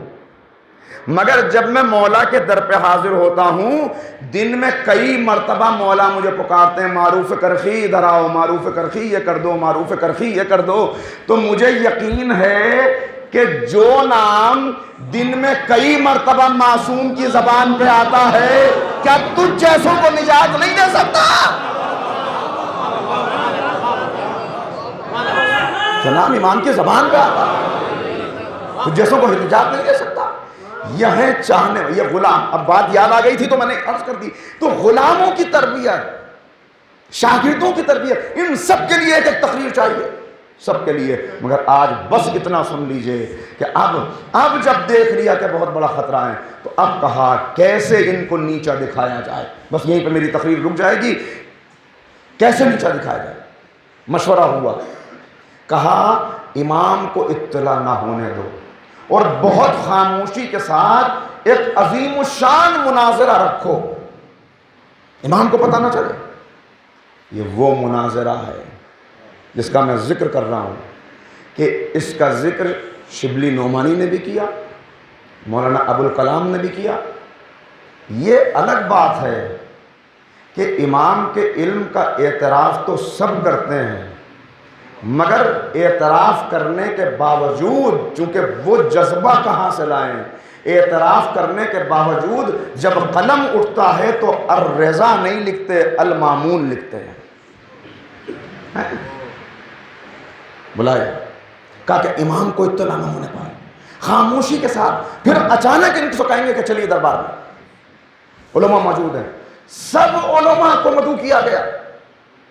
مگر جب میں مولا کے در پہ حاضر ہوتا ہوں، دن میں کئی مرتبہ مولا مجھے پکارتے ہیں، معروف کرخی ادھر آؤ، معروف کرخی یہ کر دو، معروف کرخی یہ کر دو۔ تو مجھے یقین ہے کہ جو نام دن میں کئی مرتبہ معصوم کی زبان پہ آتا ہے، کیا تجھ جیسوں کو نجات نہیں دے سکتا؟ جو نام امام کی زبان پہ آتا ہے، تجھ جیسوں کو نجات نہیں دے سکتا۔ یہ ہے چاہنے، یہ غلام۔ اب بات یاد آ گئی تھی تو میں نے عرض کر دی، تو غلاموں کی تربیت، شاگردوں کی تربیت، ان سب کے لیے ایک ایک تقریر چاہیے، سب کے لیے۔ مگر آج بس اتنا سن لیجئے کہ اب جب دیکھ لیا کہ بہت بڑا خطرہ ہے، تو اب کہا کیسے ان کو نیچا دکھایا جائے۔ بس یہیں پہ میری تقریر رک جائے گی، کیسے نیچا دکھایا جائے۔ مشورہ ہوا، کہا امام کو اطلاع نہ ہونے دو، اور بہت خاموشی کے ساتھ ایک عظیم الشان مناظرہ رکھو، امام کو پتہ نہ چلے۔ یہ وہ مناظرہ ہے جس کا میں ذکر کر رہا ہوں کہ اس کا ذکر شبلی نعمانی نے بھی کیا، مولانا ابوالکلام نے بھی کیا۔ یہ الگ بات ہے کہ امام کے علم کا اعتراف تو سب کرتے ہیں، مگر اعتراف کرنے کے باوجود، چونکہ وہ جذبہ کہاں سے لائیں، اعتراف کرنے کے باوجود جب قلم اٹھتا ہے تو الرضا نہیں لکھتے، المامون لکھتے ہیں۔ بلائے کہا کہ امام کو اطلاع نہ ہونے پائے، خاموشی کے ساتھ، پھر اچانک ان کو کہیں گے کہ چلیے دربار میں، علماء موجود ہیں، سب علماء کو مدعو کیا گیا،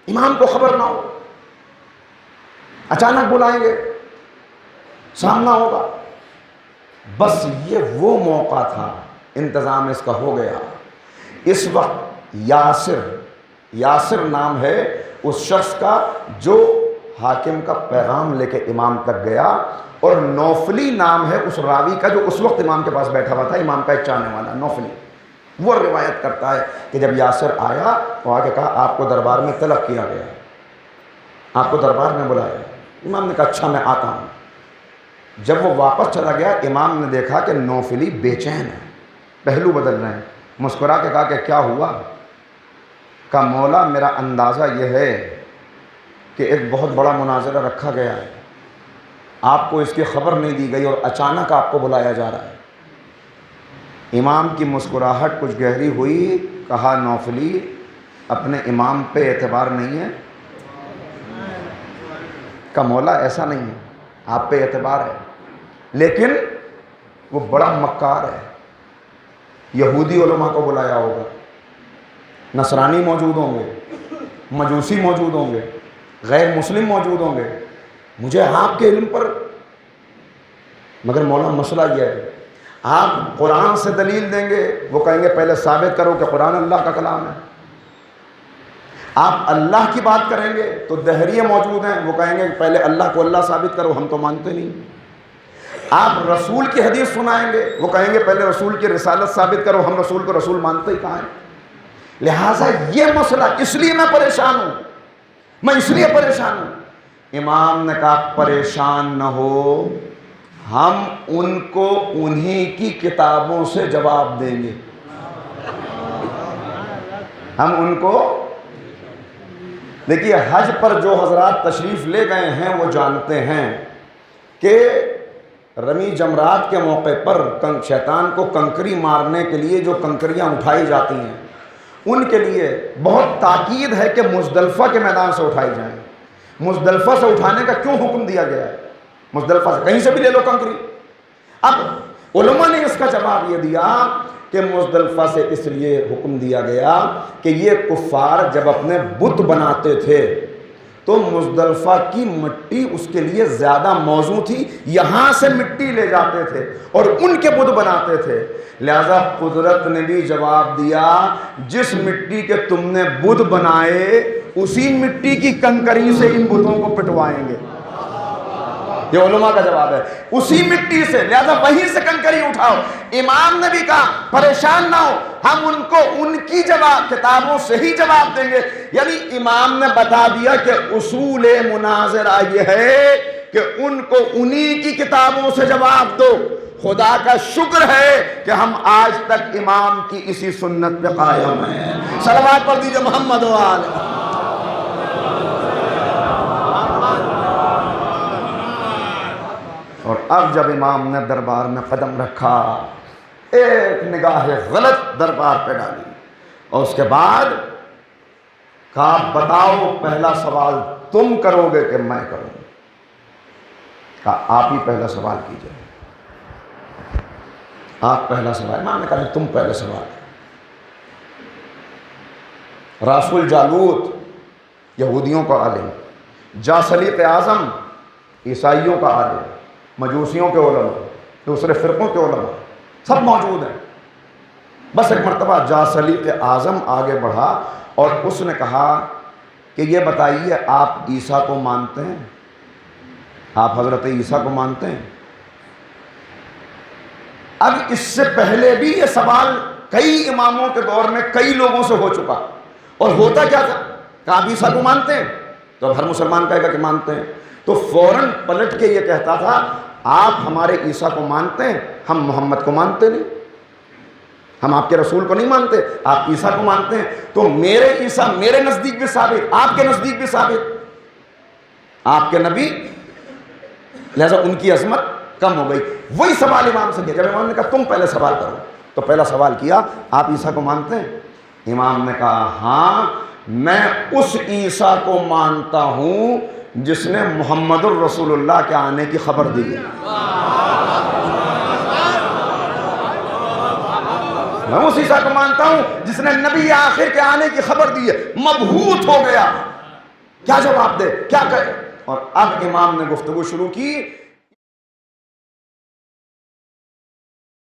امام کو خبر نہ ہو، اچانک بلائیں گے، سامنا ہوگا۔ بس یہ وہ موقع تھا، انتظام اس کا ہو گیا۔ اس وقت یاسر نام ہے اس شخص کا جو حاکم کا پیغام لے کے امام تک گیا، اور نوفلی نام ہے اس راوی کا جو اس وقت امام کے پاس بیٹھا ہوا تھا، امام کا ایک چاہنے والا نوفلی۔ وہ روایت کرتا ہے کہ جب یاسر آیا تو آ کے کہا آپ کو دربار میں طلب کیا گیا، آپ کو دربار میں بلایا۔ امام نے کہا اچھا میں آتا ہوں۔ جب وہ واپس چلا گیا، امام نے دیکھا کہ نوفلی بے چین ہے، پہلو بدل رہے ہیں۔ مسکرا کے کہا کہ کیا ہوا؟ کہا مولا میرا اندازہ یہ ہے کہ ایک بہت بڑا مناظرہ رکھا گیا ہے، آپ کو اس کی خبر نہیں دی گئی اور اچانک آپ کو بلایا جا رہا ہے۔ امام کی مسکراہٹ کچھ گہری ہوئی، کہا نوفلی اپنے امام پہ اعتبار نہیں ہے؟ کہا مولا ایسا نہیں ہے، آپ پہ اعتبار ہے، لیکن وہ بڑا مکار ہے، یہودی علماء کو بلایا ہوگا، نصرانی موجود ہوں گے، مجوسی موجود ہوں گے، غیر مسلم موجود ہوں گے، مجھے آپ کے علم پر، مگر مولا مسئلہ یہ ہے آپ قرآن سے دلیل دیں گے، وہ کہیں گے پہلے ثابت کرو کہ قرآن اللہ کا کلام ہے۔ آپ اللہ کی بات کریں گے تو دہریے موجود ہیں، وہ کہیں گے پہلے اللہ کو اللہ ثابت کرو، ہم تو مانتے نہیں۔ آپ رسول کی حدیث سنائیں گے، وہ کہیں گے پہلے رسول کی رسالت ثابت کرو، ہم رسول کو رسول مانتے ہی کہاں ہیں۔ لہٰذا یہ مسئلہ، اس لیے میں پریشان ہوں، میں اس لیے پریشان ہوں۔ امام نے کہا پریشان نہ ہو، ہم ان کو انہی کی کتابوں سے جواب دیں گے، ہم ان کو۔ دیکھیے حج پر جو حضرات تشریف لے گئے ہیں وہ جانتے ہیں کہ رمی جمرات کے موقع پر شیطان کو کنکری مارنے کے لیے جو کنکریاں اٹھائی جاتی ہیں، ان کے لیے بہت تاکید ہے کہ مزدلفہ کے میدان سے اٹھائی جائیں۔ مزدلفہ سے اٹھانے کا کیوں حکم دیا گیا ہے؟ مزدلفہ سے کہیں سے بھی لے لو کنکری۔ اب علماء نے اس کا جواب یہ دیا کہ مزدلفہ سے اس لیے حکم دیا گیا کہ یہ کفار جب اپنے بت بناتے تھے تو مزدلفہ کی مٹی اس کے لیے زیادہ موزوں تھی، یہاں سے مٹی لے جاتے تھے اور ان کے بت بناتے تھے۔ لہذا قدرت نے بھی جواب دیا جس مٹی کے تم نے بت بنائے اسی مٹی کی کنکری سے ان بتوں کو پٹوائیں گے۔ یہ علماء کا جواب ہے، اسی مٹی سے، لہذا وہیں سے کنکری اٹھاؤ۔ امام نے بھی کہا پریشان نہ ہو، ہم ان کو ان کی جواب کتابوں سے ہی جواب دیں گے۔ یعنی امام نے بتا دیا کہ اصول مناظرہ یہ ہے کہ ان کو انہی کی کتابوں سے جواب دو۔ خدا کا شکر ہے کہ ہم آج تک امام کی اسی سنت پہ قائم ہیں۔ صلوات پڑھ دیجئے محمد و آل۔ اور اب جب امام نے دربار میں قدم رکھا، ایک نگاہ غلط دربار پہ ڈالی اور اس کے بعد کہا بتاؤ پہلا سوال تم کرو گے کہ میں کروں؟ کہا آپ ہی پہلا سوال کیجئے، آپ پہلا سوال۔ امام نے کہا تم پہلا سوال۔ راسل جالوت یہودیوں کا عالم، جاسلیق اعظم عیسائیوں کا عالم، مجوسیوں کے علماء، دوسرے فرقوں کے علماء سب موجود ہیں۔ بس ایک مرتبہ جاسلیق اعظم آگے بڑھا اور اس نے کہا کہ یہ بتائیے آپ عیسیٰ کو مانتے ہیں؟ آپ حضرت عیسیٰ کو مانتے ہیں؟ اب اس سے پہلے بھی یہ سوال کئی اماموں کے دور میں کئی لوگوں سے ہو چکا، اور ہوتا کیا تھا کہ آپ عیسیٰ کو مانتے ہیں؟ تو اب ہر مسلمان کہے گا کہ مانتے ہیں، تو فوراً پلٹ کے یہ کہتا تھا آپ ہمارے عیسیٰ کو مانتے ہیں، ہم محمد کو مانتے نہیں، ہم آپ کے رسول کو نہیں مانتے، آپ عیسیٰ کو مانتے ہیں، تو میرے عیسیٰ میرے نزدیک بھی ثابت، آپ کے نزدیک بھی ثابت، آپ کے نبی، لہذا ان کی عظمت کم ہو گئی۔ وہی سوال امام سے کیا، جب امام نے کہا تم پہلے سوال کرو، تو پہلا سوال کیا آپ عیسیٰ کو مانتے ہیں؟ امام نے کہا ہاں میں اس عیسیٰ کو مانتا ہوں جس نے محمد الرسول اللہ کے آنے کی خبر دی ہے، میں اس عیسیٰ کو مانتا ہوں جس نے نبی آخر کے آنے کی خبر دی ہے۔ مبہوت ہو گیا، کیا جواب دے، کیا کہے؟ اور اب امام نے گفتگو شروع کی